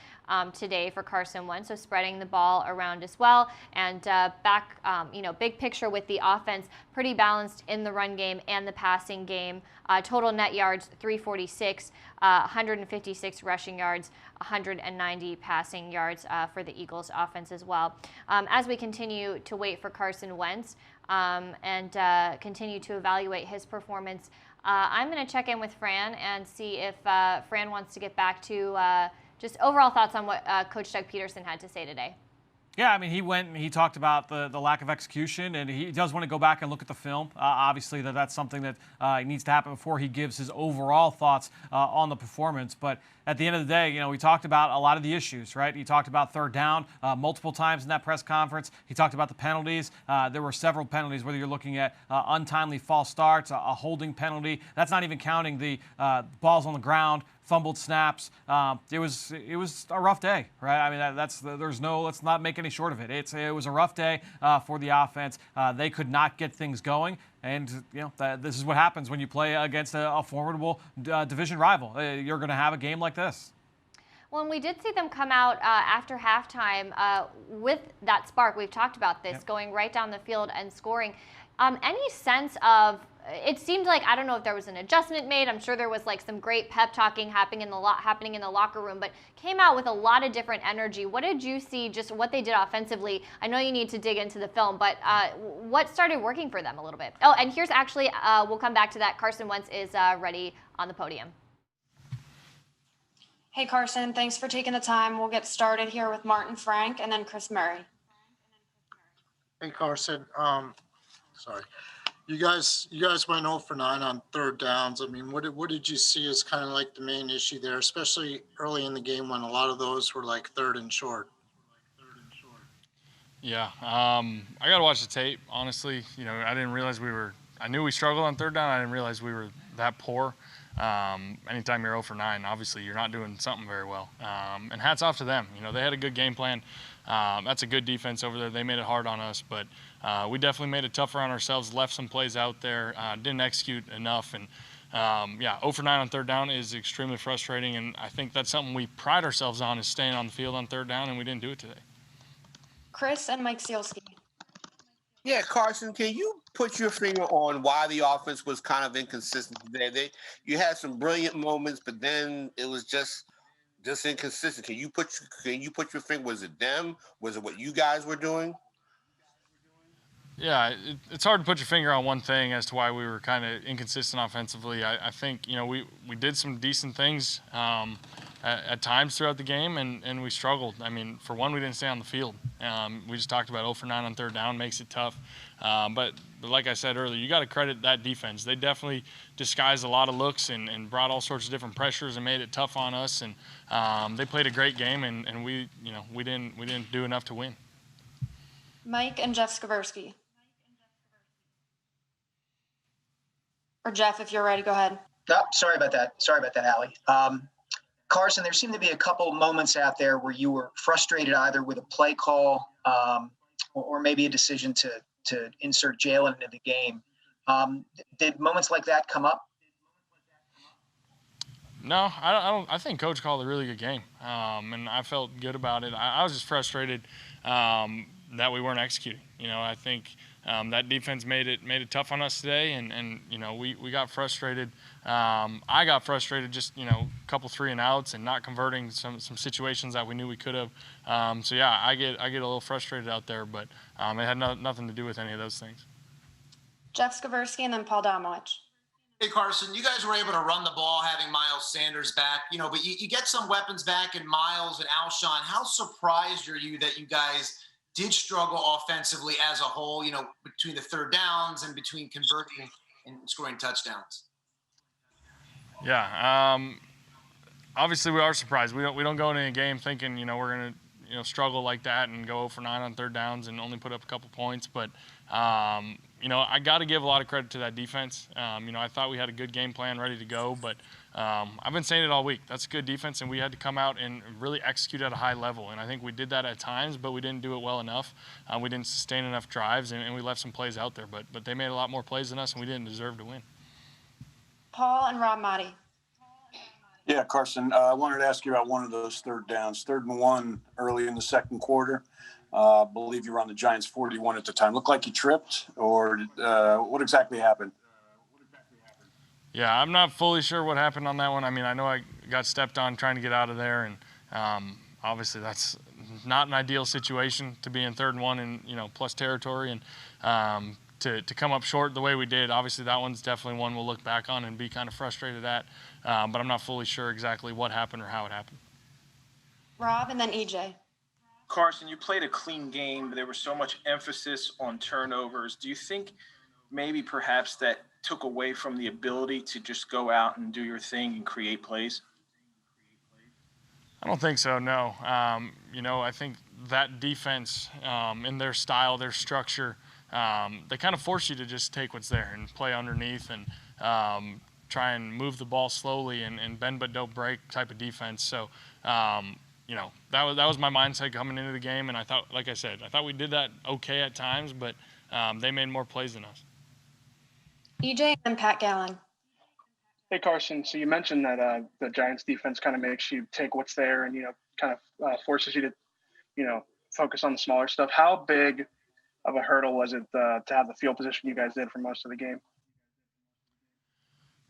today for Carson Wentz, so spreading the ball around as well. And back, you know, big picture with the offense, pretty balanced in the run game and the passing game. Total net yards, 346, 156 rushing yards, 190 passing yards for the Eagles offense as well. As we continue to wait for Carson Wentz and continue to evaluate his performance, I'm going to check in with Fran and see if Fran wants to get back to just overall thoughts on what Coach Doug Pederson had to say today. Yeah, I mean, he went and he talked about the lack of execution, and he does want to go back and look at the film. Obviously, that's something that needs to happen before he gives his overall thoughts on the performance. But at the end of the day, we talked about a lot of the issues, right? He talked about third down multiple times in that press conference. He talked about the penalties. There were several penalties, whether you're looking at untimely false starts, a holding penalty. That's not even counting the balls on the ground, fumbled snaps. It was a rough day, right? I mean, let's not make any short of it. It was a rough day for the offense. They could not get things going, and this is what happens when you play against a formidable division rival. You're going to have a game like this. Well, and we did see them come out after halftime with that spark. We've talked about this, going right down the field and scoring. Any sense of, it seemed like, I don't know if there was an adjustment made. I'm sure there was like some great pep talking happening in the locker room, but came out with a lot of different energy. What did you see, just what they did offensively? I know you need to dig into the film, but what started working for them a little bit? Oh, and here's actually, we'll come back to that. Carson Wentz is ready on the podium. Hey, Carson, thanks for taking the time. We'll get started here with Martin Frank and then Chris Murray. Hey, Carson. Sorry. You guys went 0 for 9 on third downs. I mean, what did you see as kind of like the main issue there, especially early in the game when a lot of those were like third and short? Yeah, I got to watch the tape, honestly. I didn't realize I knew we struggled on third down. I didn't realize we were that poor. Anytime you're 0 for 9, obviously you're not doing something very well. And hats off to them. They had a good game plan. That's a good defense over there. They made it hard on us, but we definitely made it tougher on ourselves, left some plays out there, didn't execute enough. And 0 for 9 on third down is extremely frustrating. And I think that's something we pride ourselves on, is staying on the field on third down, and we didn't do it today. Chris and Mike Sealski. Yeah, Carson, can you put your finger on why the offense was kind of inconsistent today? You had some brilliant moments, but then it was just inconsistent. Can you put your finger? Was it them? Was it what you guys were doing? Yeah, it's hard to put your finger on one thing as to why we were kind of inconsistent offensively. I think we did some decent things at times throughout the game, and we struggled. I mean, for one, we didn't stay on the field. We just talked about 0 for 9 on third down makes it tough. But like I said earlier, you got to credit that defense. They definitely disguised a lot of looks and brought all sorts of different pressures and made it tough on us. And they played a great game, and we didn't do enough to win. Mike and Jeff Skaversky. Or Jeff, if you're ready, go ahead. No, sorry about that, Allie. Carson, there seemed to be a couple moments out there where you were frustrated either with a play call or maybe a decision to insert Jalen into the game. Did moments like that come up? No, I don't. I think Coach called a really good game, and I felt good about it. I was just frustrated that we weren't executing. I think that defense made it tough on us today, and we got frustrated. I got frustrated just a couple 3-and-outs and not converting some situations that we knew we could have. So yeah, I get a little frustrated out there, but it had nothing to do with any of those things. Jeff Skaversky and then Paul Domowitch. Hey, Carson, you guys were able to run the ball having Miles Sanders back, but you get some weapons back in Miles and Alshon. How surprised are you that you guys did struggle offensively as a whole, between the third downs and between converting and scoring touchdowns? Yeah, obviously we are surprised. We don't go into a game thinking, we're going to, struggle like that and go 0 for 9 on third downs and only put up a couple points. But, I got to give a lot of credit to that defense. I thought we had a good game plan ready to go, but I've been saying it all week. That's a good defense, and we had to come out and really execute at a high level. And I think we did that at times, but we didn't do it well enough. We didn't sustain enough drives, and we left some plays out there. But they made a lot more plays than us, and we didn't deserve to win. Paul and Rob Motti. Yeah, Carson, I wanted to ask you about one of those third downs. 3rd and 1 early in the second quarter. I believe you were on the Giants 41 at the time. Looked like you tripped, or what exactly happened? Yeah, I'm not fully sure what happened on that one. I mean, I know I got stepped on trying to get out of there, and obviously that's not an ideal situation to be in 3rd and 1 and plus territory, and to come up short the way we did. Obviously, that one's definitely one we'll look back on and be kind of frustrated at, but I'm not fully sure exactly what happened or how it happened. Rob and then EJ. Carson, you played a clean game, but there was so much emphasis on turnovers. Do you think maybe perhaps that took away from the ability to just go out and do your thing and create plays? I don't think so, no. I think that defense, in their style, their structure, they kind of force you to just take what's there and play underneath and try and move the ball slowly and bend but don't break type of defense. So, that was my mindset coming into the game, and I thought, like I said, I thought we did that okay at times, but they made more plays than us. EJ and Pat Gallen. Hey, Carson. So you mentioned that the Giants defense kind of makes you take what's there and, kind of forces you to, focus on the smaller stuff. How big of a hurdle was it to have the field position you guys did for most of the game?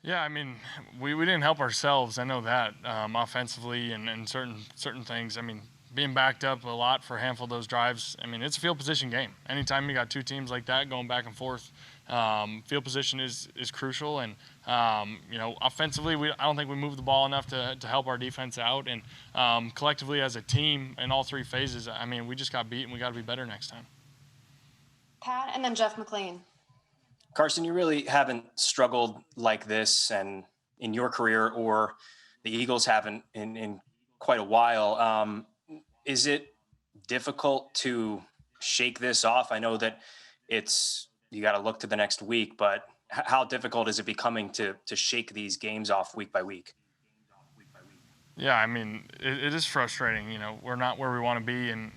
Yeah, I mean, we didn't help ourselves. I know that offensively and certain things. I mean, being backed up a lot for a handful of those drives. I mean, it's a field position game. Anytime you got two teams like that going back and forth, field position is crucial. And offensively, I don't think we moved the ball enough to help our defense out. And collectively as a team in all three phases, I mean, we just got beat and we got to be better next time. Pat and then Jeff McLean. Carson, you really haven't struggled like this and in your career, or the Eagles haven't in quite a while. Is it difficult to shake this off? I know that you got to look to the next week, but how difficult is it becoming to shake these games off week by week? Yeah, I mean, it is frustrating. We're not where we want to be, and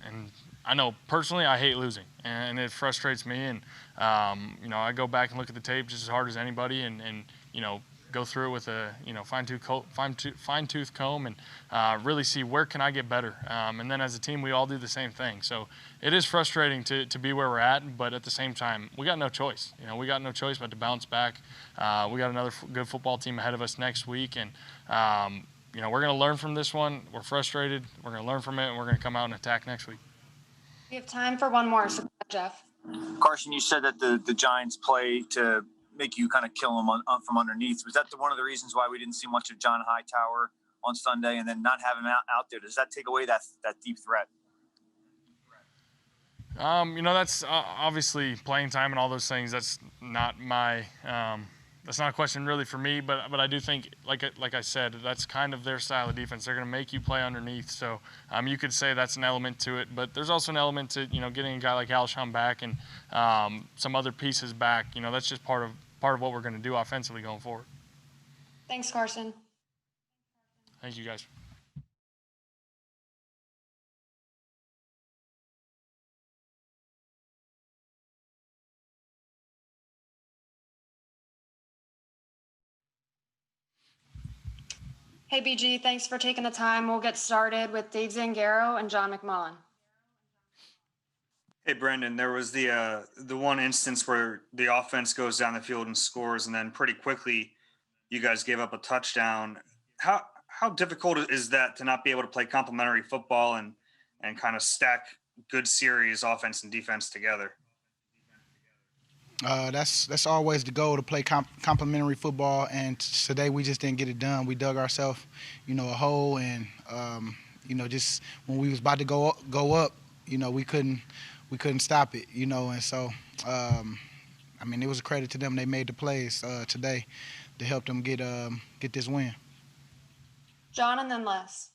I know personally I hate losing, and it frustrates me. And I go back and look at the tape just as hard as anybody, and go through it with a fine-tooth comb and really see where can I get better. And then as a team, we all do the same thing. So it is frustrating to be where we're at, but at the same time, we got no choice. We got no choice but to bounce back. We got another good football team ahead of us next week, and we're going to learn from this one. We're frustrated. We're going to learn from it, and we're going to come out and attack next week. We have time for one more, so Jeff. Carson, you said that the Giants play to make you kind of kill them from underneath. Was that one of the reasons why we didn't see much of John Hightower on Sunday, and then not have him out there? Does that take away that deep threat? That's obviously playing time and all those things. That's not my that's not a question really for me, but I do think, like I said, that's kind of their style of defense. They're going to make you play underneath. So you could say that's an element to it, but there's also an element to getting a guy like Alshon back and some other pieces back. That's just part of what we're going to do offensively going forward. Thanks, Carson. Thank you, guys. Hey, BG, thanks for taking the time. We'll get started with Dave Zangaro and John McMullen. Hey, Brendan, there was the one instance where the offense goes down the field and scores, and then pretty quickly you guys gave up a touchdown. How difficult is that to not be able to play complementary football and kind of stack good series, offense and defense together? That's always the goal, to play complementary football, and today we just didn't get it done. We dug ourselves, a hole, and just when we was about to go up, we couldn't stop it, and so it was a credit to them. They made the plays today to help them get this win. John and then Les.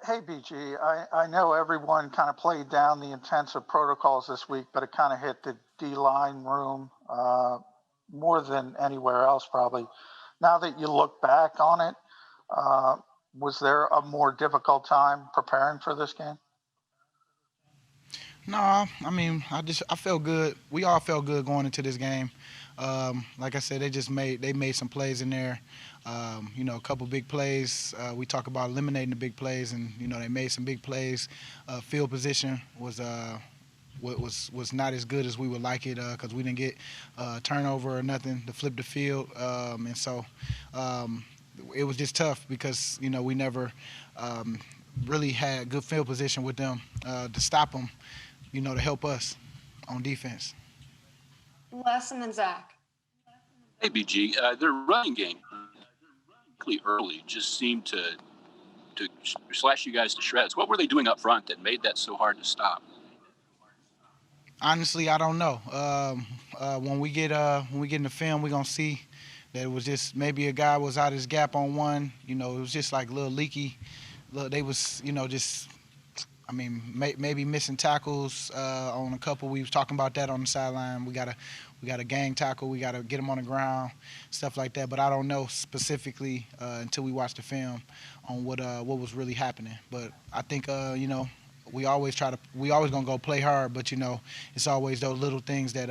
Hey, BG, I know everyone kind of played down the intensive protocols this week, but it kind of hit the D-line room more than anywhere else probably. Now that you look back on it, was there a more difficult time preparing for this game? No, I felt good. We all felt good going into this game. Like I said, they made some plays in there. A couple big plays. We talk about eliminating the big plays, and they made some big plays. Field position was not as good as we would like it because we didn't get turnover or nothing to flip the field, and so it was just tough because we never really had good field position with them to stop them, to help us on defense. Les and then Zach. Hey, BG, their running game early just seemed to slash you guys to shreds. What were they doing up front that made that so hard to stop? Honestly, I don't know. When we get in the film, we're gonna see that it was just maybe a guy was out his gap on one. It was just like a little leaky. They was just. I mean, maybe missing tackles on a couple. We was talking about that on the sideline. We got a gang tackle. We got to get them on the ground, stuff like that. But I don't know specifically until we watch the film on what was really happening. But I think we always gonna go play hard. But it's always those little things that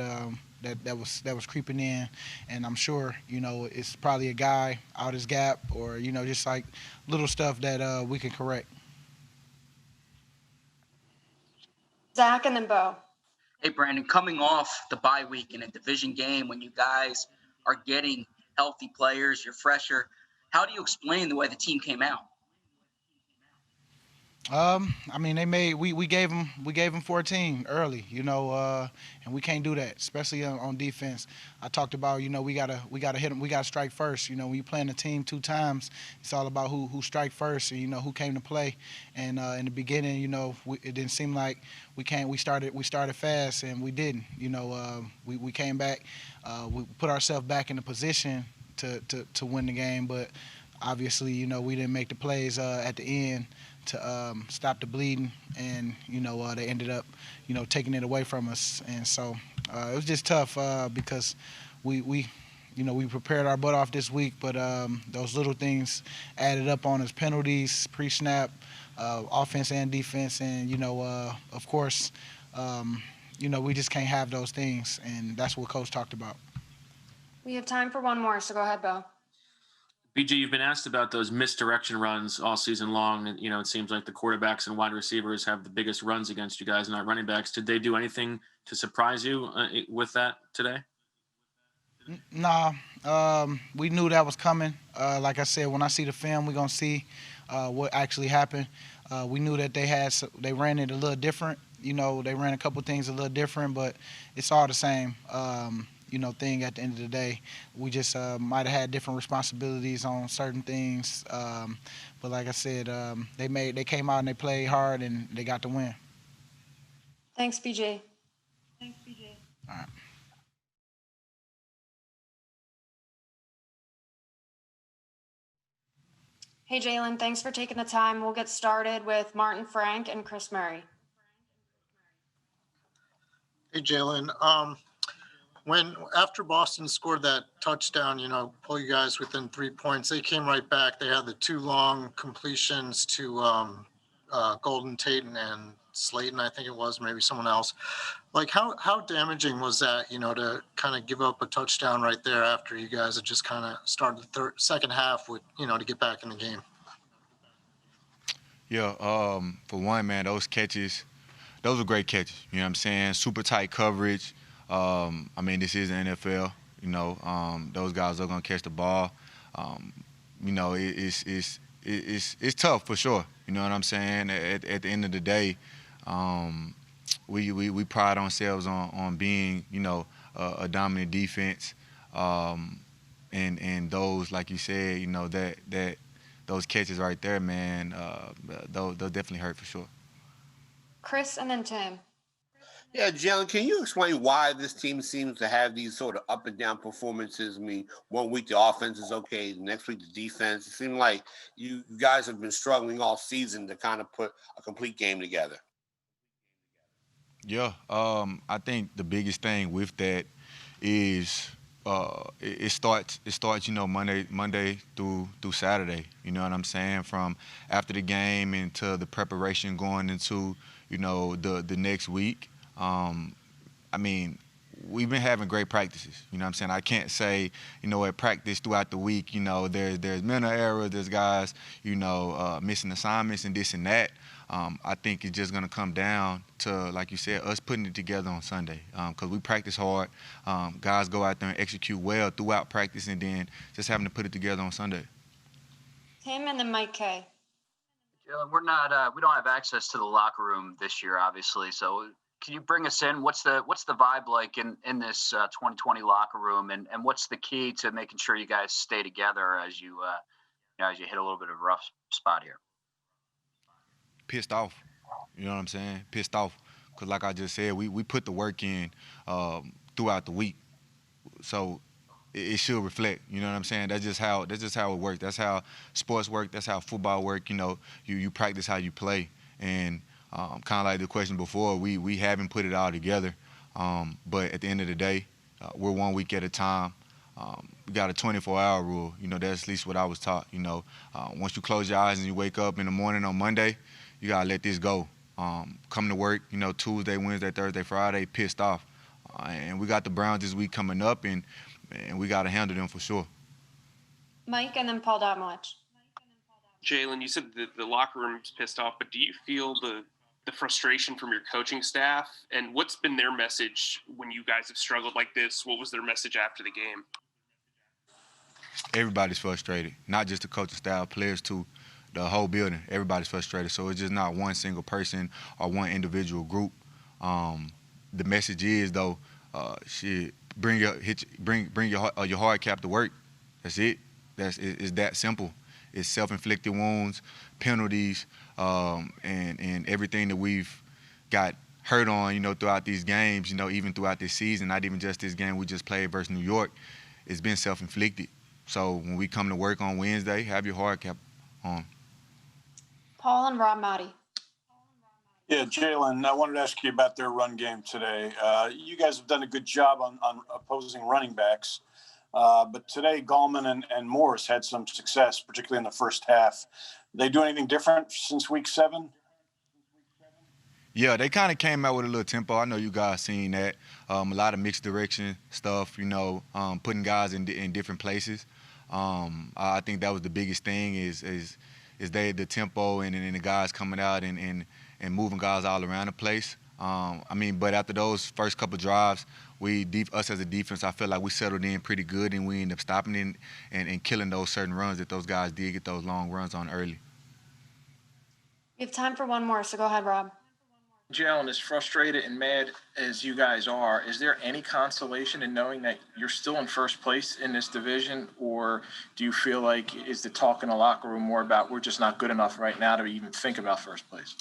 was creeping in, and I'm sure it's probably a guy out his gap or just like little stuff that we can correct. Zach and then Bo. Hey, Brandon, coming off the bye week in a division game when you guys are getting healthy players, you're fresher, how do you explain the way the team came out? I mean, we gave them 14 early, and we can't do that, especially on defense. I talked about, we gotta hit them, we gotta strike first. When you playing a team 2 times, it's all about who strike first and who came to play. And in the beginning, it didn't seem like we started fast and we didn't. We came back, we put ourselves back in a position to win the game, but obviously, we didn't make the plays at the end to stop the bleeding, and they ended up taking it away from us. And so it was just tough because we prepared our butt off this week, but those little things added up on us: penalties, pre-snap, offense and defense, and of course we just can't have those things, and that's what Coach talked about. We have time for one more, so go ahead, Bo. BG, you've been asked about those misdirection runs all season long. And, it seems like the quarterbacks and wide receivers have the biggest runs against you guys, not running backs. Did they do anything to surprise you with that today? Nah, we knew that was coming. Like I said, when I see the film, we're going to see what actually happened. We knew that they ran it a little different. They ran a couple things a little different, but it's all the same. Thing at the end of the day. We just might have had different responsibilities on certain things, but like I said, they came out and they played hard and they got the win. Thanks, BJ. All right. Hey, Jalen, thanks for taking the time. We'll get started with Martin Frank and Chris Murray. Hey, Jalen. After Boston scored that touchdown, pull you guys within 3 points, they came right back. They had the 2 long completions to Golden Tate and Slayton, I think it was, maybe someone else. Like, how damaging was that, to kind of give up a touchdown right there after you guys had just kind of started the second half with, to get back in the game? Yeah, for one, man, those were great catches. You know what I'm saying? Super tight coverage. This is the NFL. Those guys are gonna catch the ball. It's tough for sure. You know what I'm saying? At the end of the day, we pride ourselves on being a dominant defense. And those, like you said, that those catches right there, man, they'll definitely hurt for sure. Chris and then Tim. Yeah, Jalen, can you explain why this team seems to have these sort of up and down performances? I mean, one week the offense is okay, the next week the defense. It seems like you guys have been struggling all season to kind of put a complete game together. Yeah, I think the biggest thing with that is it starts Monday through Saturday. You know what I'm saying? From after the game into the preparation going into the next week. We've been having great practices. You know what I'm saying? I can't say, at practice throughout the week, there's mental errors, there's guys, missing assignments and this and that. I think it's just going to come down to, like you said, us putting it together on Sunday because we practice hard. Guys go out there and execute well throughout practice and then just having to put it together on Sunday. Tim and then Mike K. Jalen, we don't have access to the locker room this year, obviously, so can you bring us in? What's the vibe like in this 2020 locker room, and what's the key to making sure you guys stay together as you hit a little bit of a rough spot here? pissed off. You know what I'm saying? Pissed off. Because like I just said, we put the work in throughout the week. So it should reflect. You know what I'm saying? That's just how it works. That's how sports work. That's how football work. You know, you practice how you play. And kind of like the question before, we haven't put it all together. But at the end of the day, we're 1 week at a time. We got a 24-hour rule. You know, that's at least what I was taught. You know, once you close your eyes and you wake up in the morning on Monday, you got to let this go. Come to work, you know, Tuesday, Wednesday, Thursday, Friday, pissed off. And we got the Browns this week coming up, and we got to handle them for sure. Mike and then Paul Domowitch. Jalen, you said the locker room's pissed off, but do you feel the frustration from your coaching staff? And what's been their message when you guys have struggled like this? What was their message after the game? Everybody's frustrated, not just the coaching staff, players too. The whole building, everybody's frustrated. So it's just not one single person or one individual group. The message is though, bring your hard cap to work. That's it. It's that simple. It's self-inflicted wounds, penalties, and everything that we've got hurt on, you know, throughout these games, you know, even throughout this season, not even just this game we just played versus New York. It's been self-inflicted. So when we come to work on Wednesday, have your hard cap on. Paul and Rob Maudie. Yeah, Jalen, I wanted to ask you about their run game today. You guys have done a good job on opposing running backs. But today, Gallman and Morris had some success, particularly in the first half. They do anything different since week 7? Yeah, they kind of came out with a little tempo. I know you guys seen that. A lot of mixed direction stuff, you know, putting guys in different places. I think that was the biggest thing is the tempo and the guys coming out and moving guys all around the place. But after those first couple drives, us as a defense, I feel like we settled in pretty good, and we ended up stopping in and killing those certain runs that those guys did get those long runs on early. We have time for one more, so go ahead, Rob. Jalen, as frustrated and mad as you guys are, is there any consolation in knowing that you're still in first place in this division, or do you feel like is the talk in the locker room more about we're just not good enough right now to even think about first place?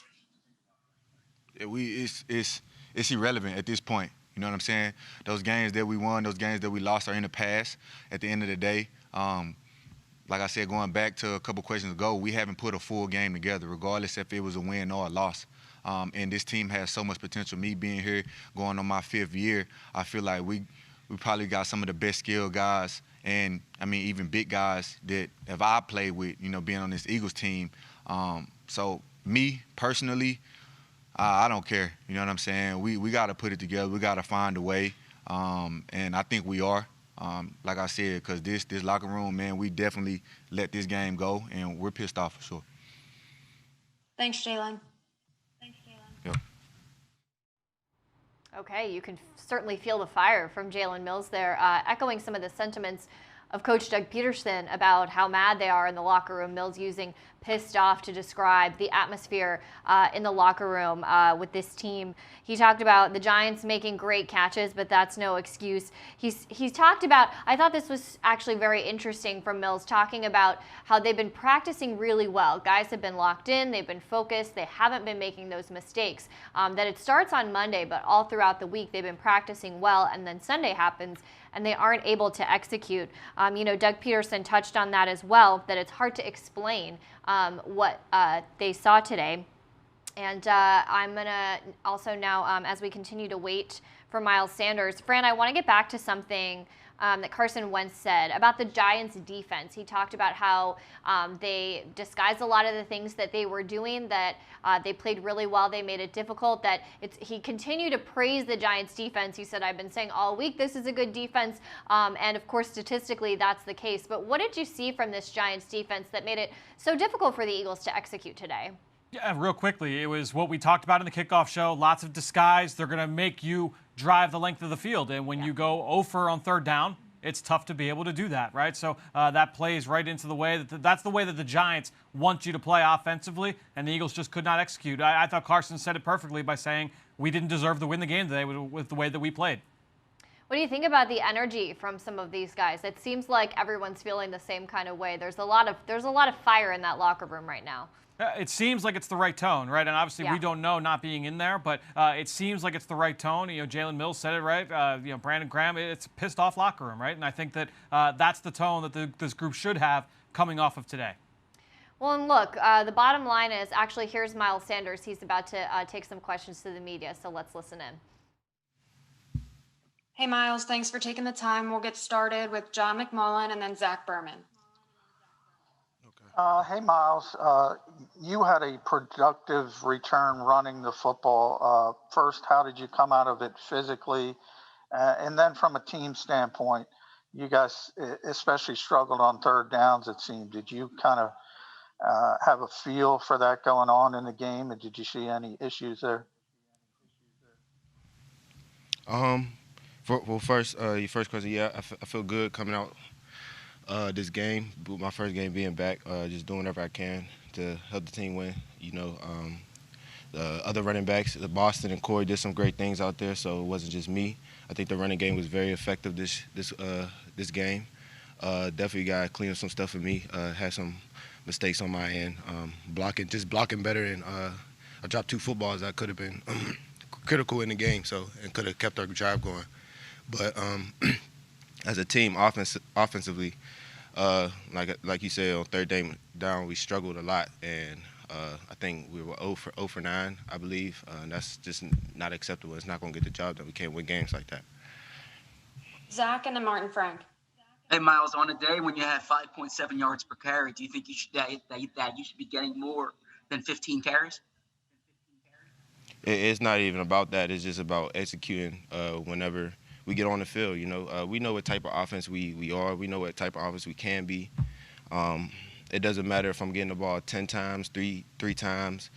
It's irrelevant at this point. You know what I'm saying? Those games that we won, those games that we lost are in the past. At the end of the day, like I said, going back to a couple questions ago, we haven't put a full game together, regardless if it was a win or a loss. And this team has so much potential. Me being here, going on my 5th year, I feel like we probably got some of the best skilled guys, and even big guys that have I played with, you know, being on this Eagles team. So me personally, I don't care. You know what I'm saying? We got to put it together. We got to find a way, and I think we are. Like I said, because this locker room, man, we definitely let this game go, and we're pissed off for sure. Thanks, Jalen. Yep. Okay, you can certainly feel the fire from Jalen Mills there, echoing some of the sentiments of Coach Doug Pederson about how mad they are in the locker room. Mills using pissed off to describe the atmosphere in the locker room with this team. He talked about the Giants making great catches, but that's no excuse. He's talked about, I thought this was actually very interesting from Mills, talking about how they've been practicing really well. Guys have been locked in, they've been focused, they haven't been making those mistakes. That it starts on Monday, but all throughout the week they've been practicing well, and then Sunday happens and they aren't able to execute. Doug Pederson touched on that as well, that it's hard to explain what they saw today. And I'm going to also now, as we continue to wait for Miles Sanders, Fran, I want to get back to something that Carson Wentz said about the Giants' defense. He talked about how they disguised a lot of the things that they were doing, that they played really well, they made it difficult, he continued to praise the Giants' defense. He said, I've been saying all week this is a good defense, and of course statistically that's the case. But what did you see from this Giants' defense that made it so difficult for the Eagles to execute today? Yeah, real quickly, it was what we talked about in the kickoff show. Lots of disguise. They're going to make you drive the length of the field. And when you go 0 for on 3rd down, it's tough to be able to do that, right? So that plays right into the way that's the way that the Giants want you to play offensively, and the Eagles just could not execute. I thought Carson said it perfectly by saying we didn't deserve to win the game today with the way that we played. What do you think about the energy from some of these guys? It seems like everyone's feeling the same kind of way. There's a lot of fire in that locker room right now. It seems like it's the right tone, right? And obviously we don't know, not being in there, but it seems like it's the right tone. You know, Jalen Mills said it, right? Brandon Graham, it's a pissed off locker room, right? And I think that that's the tone that this group should have coming off of today. Well, and look, the bottom line is actually here's Miles Sanders. He's about to take some questions to the media, so let's listen in. Hey, Miles, thanks for taking the time. We'll get started with John McMullen and then Zach Berman. Hey, Miles, you had a productive return running the football. First, how did you come out of it physically? And then from a team standpoint, you guys especially struggled on third downs, it seemed. Did you kind of have a feel for that going on in the game, and did you see any issues there? Well, first, your first question, yeah, I feel good coming out this game. My first game being back, just doing whatever I can to help the team win. You know, the other running backs, Boston and Corey, did some great things out there, so it wasn't just me. I think the running game was very effective this game. Definitely got to clean up some stuff for me. Had some mistakes on my end, blocking better, and I dropped 2 footballs that could have been critical in the game, and could have kept our drive going. But as a team, offensively, like you said, on third down, we struggled a lot, and I think we were 0 for 9, I believe, and that's just not acceptable. It's not going to get the job done. We can't win games like that. Zach and then Martin Frank. Hey, Miles, on a day when you had 5.7 yards per carry, do you think you should be getting more than 15 carries? It's not even about that. It's just about executing whenever we get on the field. You know, we know what type of offense we are. We know what type of offense we can be. It doesn't matter if I'm getting the ball 10 times, three times,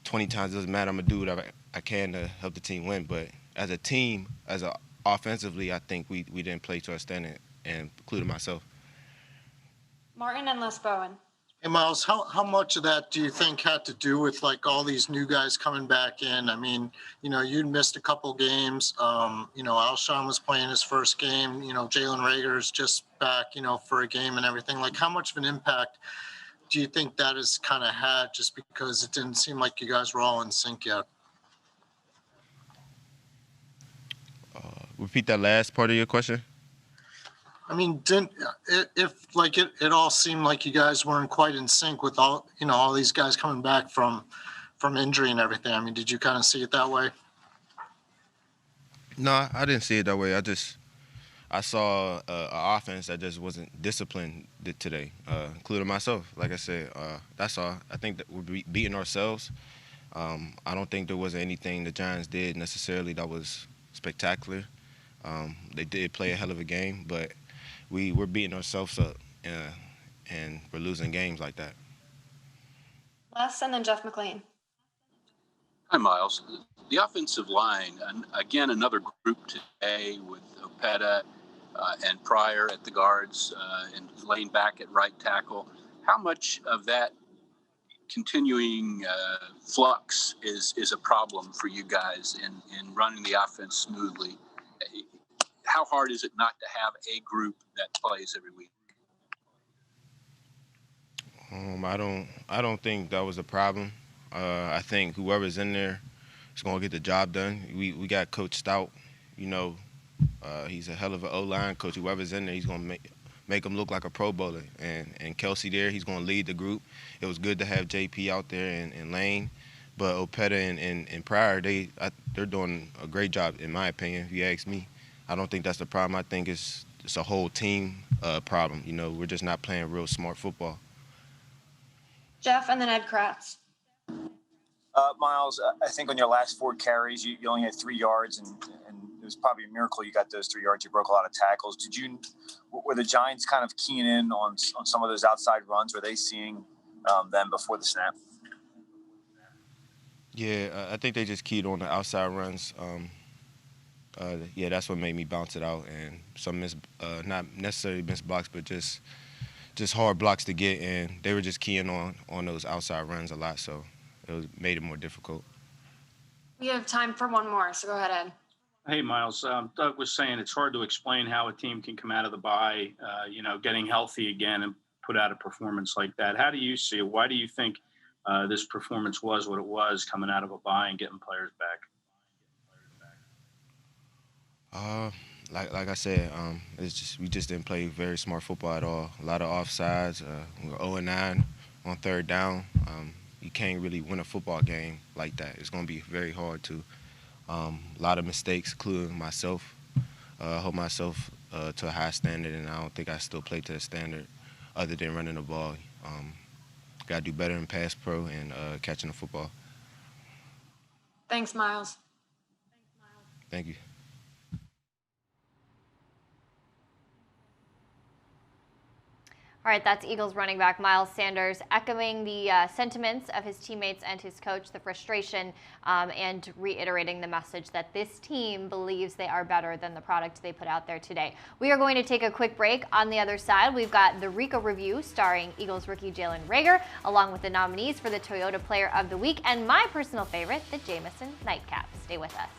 20 times. It doesn't matter. I'm going to do what I can to help the team win. But as a team, offensively, I think we didn't play to our standard, and including myself. Martin and Les Bowen. Hey, Miles, how much of that do you think had to do with like all these new guys coming back in? I mean, you know, you'd missed a couple games. You know, Alshon was playing his first game. You know, Jalen Reagor's just back, you know, for a game and everything. Like, how much of an impact do you think that has kind of had, just because it didn't seem like you guys were all in sync yet? Repeat that last part of your question. I mean, it all seemed like you guys weren't quite in sync with all these guys coming back from injury and everything. I mean, did you kind of see it that way? No, I didn't see it that way. I saw an offense that just wasn't disciplined today, including myself. Like I said, that's all. I think that we're beating ourselves. I don't think there was anything the Giants did necessarily that was spectacular. They did play a hell of a game, but we're beating ourselves up, and we're losing games like that. Les and then Jeff McLean. Hi, Miles. The offensive line, again, another group today with Opeta and Pryor at the guards and Lane back at right tackle. How much of that continuing flux is a problem for you guys in running the offense smoothly? How hard is it not to have a group that plays every week? I don't think that was a problem. I think whoever's in there is going to get the job done. We got Coach Stout. You know, he's a hell of an O-line coach. Whoever's in there, he's going to make him look like a Pro Bowler. And Kelsey there, he's going to lead the group. It was good to have JP out there and Lane. But Opeta and Pryor, they're doing a great job, in my opinion, if you ask me. I don't think that's the problem. I think it's a whole team problem. You know, we're just not playing real smart football. Jeff and then Ed Kratz. Miles, I think on your last 4 carries, you only had 3 yards, and it was probably a miracle you got those 3 yards. You broke a lot of tackles. Were the Giants kind of keying in on some of those outside runs? Were they seeing them before the snap? Yeah, I think they just keyed on the outside runs. Yeah, that's what made me bounce it out, and some not necessarily missed blocks, but just hard blocks to get, and they were just keying on those outside runs a lot, so it made it more difficult. We have time for one more, so go ahead, Ed. Hey, Miles. Doug was saying it's hard to explain how a team can come out of the bye, getting healthy again and put out a performance like that. How do you see it? Why do you think this performance was what it was coming out of a bye and getting players back? Like I said, we just didn't play very smart football at all. A lot of offsides. We were 0-9 on third down. You can't really win a football game like that. It's going to be very hard to. A lot of mistakes, including myself. Hold myself to a high standard, and I don't think I still play to the standard other than running the ball. Got to do better in pass pro and catching the football. Thanks, Miles. Thank you. All right, that's Eagles running back Miles Sanders echoing the sentiments of his teammates and his coach, the frustration, and reiterating the message that this team believes they are better than the product they put out there today. We are going to take a quick break. On the other side, we've got the Ricoh review starring Eagles rookie Jalen Reagor, along with the nominees for the Toyota Player of the Week, and my personal favorite, the Jameson Nightcap. Stay with us.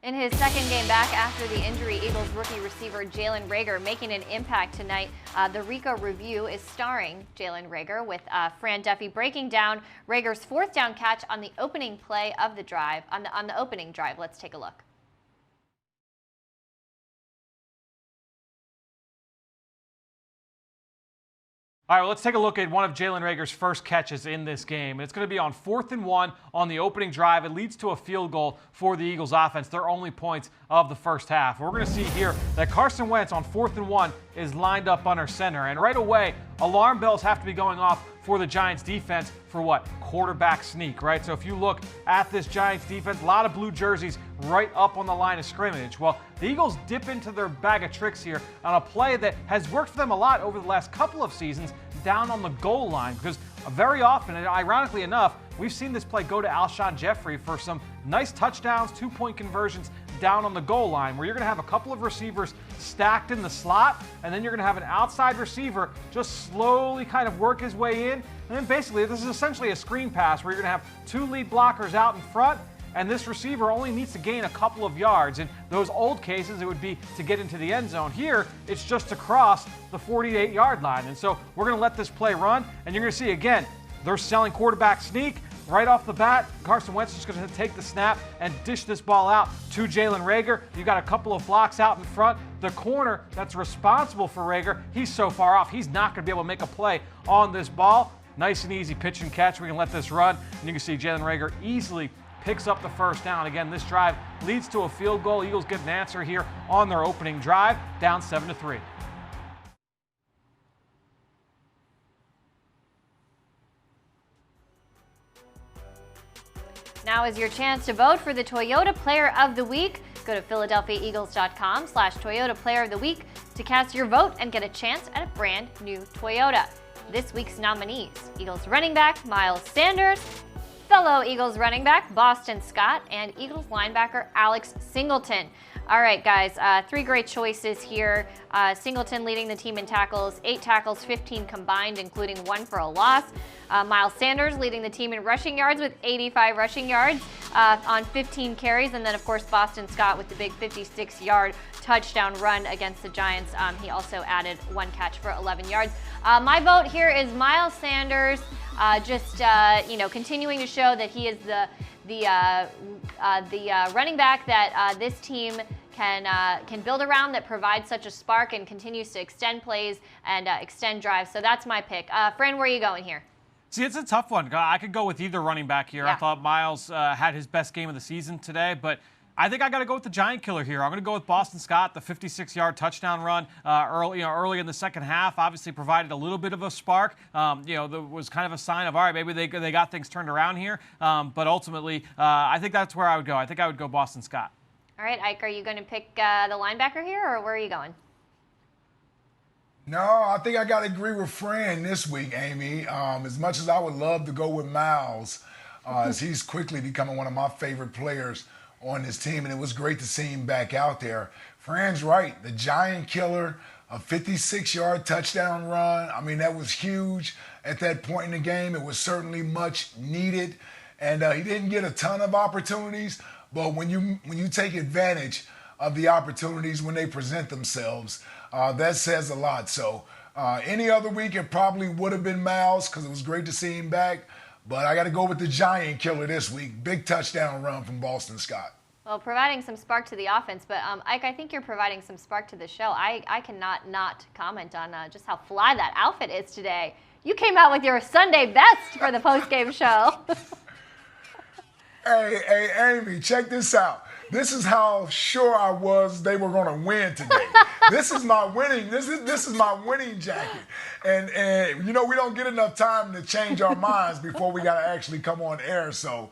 In his second game back after the injury, Eagles rookie receiver Jalen Reagor making an impact tonight. The Ricoh review is starring Jalen Reagor with Fran Duffy breaking down Reagor's fourth down catch on the opening play of the drive, on the opening drive. Let's take a look. All right, well, let's take a look at one of Jalen Reagor's first catches in this game. It's going to be on 4th and 1 on the opening drive. It leads to a field goal for the Eagles offense, their only points of the first half. We're going to see here that Carson Wentz on 4th and 1 is lined up under center. And right away, alarm bells have to be going off for the Giants defense for what? Quarterback sneak, right? So if you look at this Giants defense, a lot of blue jerseys right up on the line of scrimmage. Well, the Eagles dip into their bag of tricks here on a play that has worked for them a lot over the last couple of seasons down on the goal line, because very often, and ironically enough, we've seen this play go to Alshon Jeffrey for some nice touchdowns, 2-point conversions down on the goal line, where you're going to have a couple of receivers stacked in the slot, and then you're going to have an outside receiver just slowly kind of work his way in. And then basically, this is essentially a screen pass where you're going to have 2 lead blockers out in front, and this receiver only needs to gain a couple of yards. In those old cases, it would be to get into the end zone. Here, it's just to cross the 48-yard line. And so we're going to let this play run, and you're going to see, again, they're selling quarterback sneak. Right off the bat, Carson Wentz is going to take the snap and dish this ball out to Jalen Reagor. You got a couple of blocks out in front. The corner that's responsible for Reagor, he's so far off, he's not going to be able to make a play on this ball. Nice and easy pitch and catch. We can let this run, and you can see Jalen Reagor easily picks up the first down. Again, this drive leads to a field goal. Eagles get an answer here on their opening drive, down 7-3. Now is your chance to vote for the Toyota Player of the Week. Go to PhiladelphiaEagles.com/Toyota Player of the Week to cast your vote and get a chance at a brand new Toyota. This week's nominees: Eagles running back Miles Sanders, fellow Eagles running back Boston Scott, and Eagles linebacker Alex Singleton. All right, guys, 3 great choices here. Singleton leading the team in tackles, 8 tackles, 15 combined, including 1 for a loss. Miles Sanders leading the team in rushing yards with 85 rushing yards on 15 carries. And then, of course, Boston Scott with the big 56-yard touchdown run against the Giants. He also added 1 catch for 11 yards. My vote here is Miles Sanders, continuing to show that he is the running back that this team can build around, that provides such a spark and continues to extend plays and extend drives. So that's my pick. Fran, where are you going here? See, it's a tough one. I could go with either running back here. Yeah. I thought Miles had his best game of the season today, but I think I got to go with the giant killer here. I'm going to go with Boston Scott, the 56-yard touchdown run early in the second half. Obviously provided a little bit of a spark. There was kind of a sign of, all right, maybe they got things turned around here. But ultimately, I think that's where I would go. I think I would go Boston Scott. All right, Ike, are you going to pick the linebacker here, or where are you going? No, I think I got to agree with Fran this week, Amy. As much as I would love to go with Miles, as he's quickly becoming one of my favorite players on this team, and it was great to see him back out there. Fran's right. The giant killer, a 56-yard touchdown run. I mean, that was huge at that point in the game. It was certainly much needed, and he didn't get a ton of opportunities, but when you take advantage of the opportunities when they present themselves, that says a lot. So any other week, it probably would have been Miles because it was great to see him back. But I got to go with the giant killer this week. Big touchdown run from Boston Scott. Well, providing some spark to the offense. But, Ike, I think you're providing some spark to the show. I cannot not comment on just how fly that outfit is today. You came out with your Sunday best for the postgame show. Hey, Amy, check this out. This is how sure I was they were going to win today. This is my winning. This is my winning jacket, and we don't get enough time to change our minds before we got to actually come on air. So,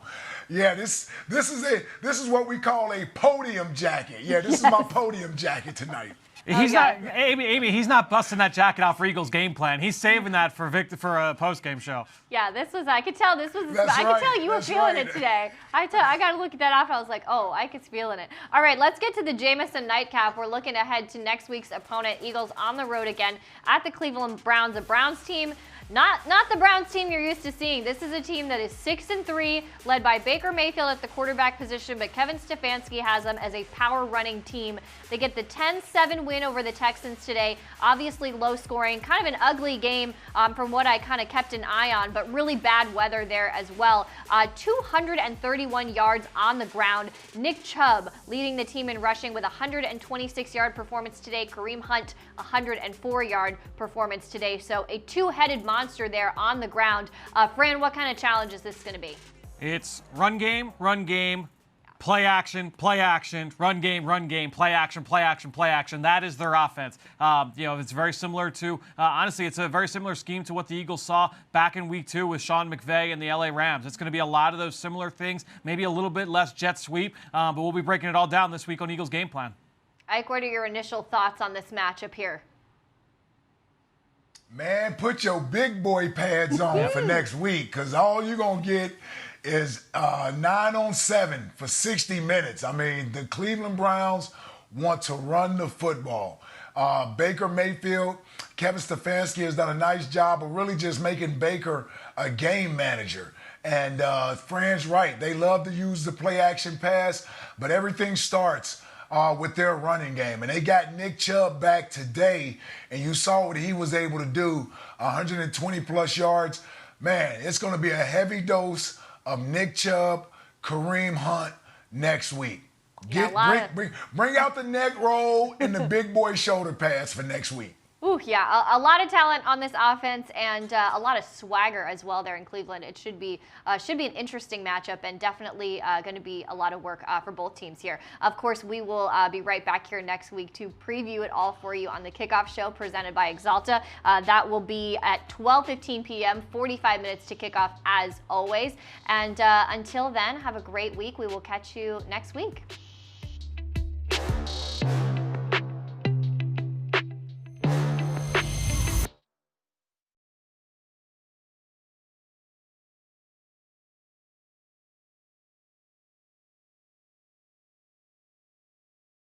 yeah, this is it. This is what we call a podium jacket. Yeah, this is my podium jacket tonight. He's not, Amy. He's not busting that jacket out for Eagles game plan. He's saving that for a post-game show. Yeah, this was. I could tell this was. I could tell you were feeling it today. I got to look at that off. I was like, oh, I could feeling it. All right, let's get to the Jameson nightcap. We're looking ahead to next week's opponent, Eagles on the road again at the Cleveland Browns. A Browns team. Not the Browns team you're used to seeing. This is a team that is 6-3, led by Baker Mayfield at the quarterback position, but Kevin Stefanski has them as a power running team. They get the 10-7 win over the Texans today. Obviously low scoring, kind of an ugly game from what I kind of kept an eye on, but really bad weather there as well. 231 yards on the ground. Nick Chubb leading the team in rushing with a 126-yard performance today. Kareem Hunt, 104-yard performance today. So a two-headed monster there on the ground. Fran, what kind of challenge is this going to be? It's run game, play action, run game, play action. That is their offense. It's very similar to, honestly, it's a very similar scheme to what the Eagles saw back in week 2 with Sean McVay and the LA Rams. It's going to be a lot of those similar things, maybe a little bit less jet sweep, but we'll be breaking it all down this week on Eagles Game Plan. Ike, what are your initial thoughts on this matchup here? Man, put your big boy pads on for next week, because all you're going to get is 9-on-7 for 60 minutes. I mean, the Cleveland Browns want to run the football. Baker Mayfield, Kevin Stefanski has done a nice job of really just making Baker a game manager. And Fran's right. They love to use the play-action pass, but everything starts with their running game. And they got Nick Chubb back today, and you saw what he was able to do, 120-plus yards. Man, it's going to be a heavy dose of Nick Chubb, Kareem Hunt next week. Bring out the neck roll and the big boy shoulder pads for next week. Ooh, yeah, a lot of talent on this offense and a lot of swagger as well there in Cleveland. It should be an interesting matchup and definitely going to be a lot of work for both teams here. Of course, we will be right back here next week to preview it all for you on the kickoff show presented by Exalta. That will be at 12:15 p.m., 45 minutes to kick off as always. And until then, have a great week. We will catch you next week.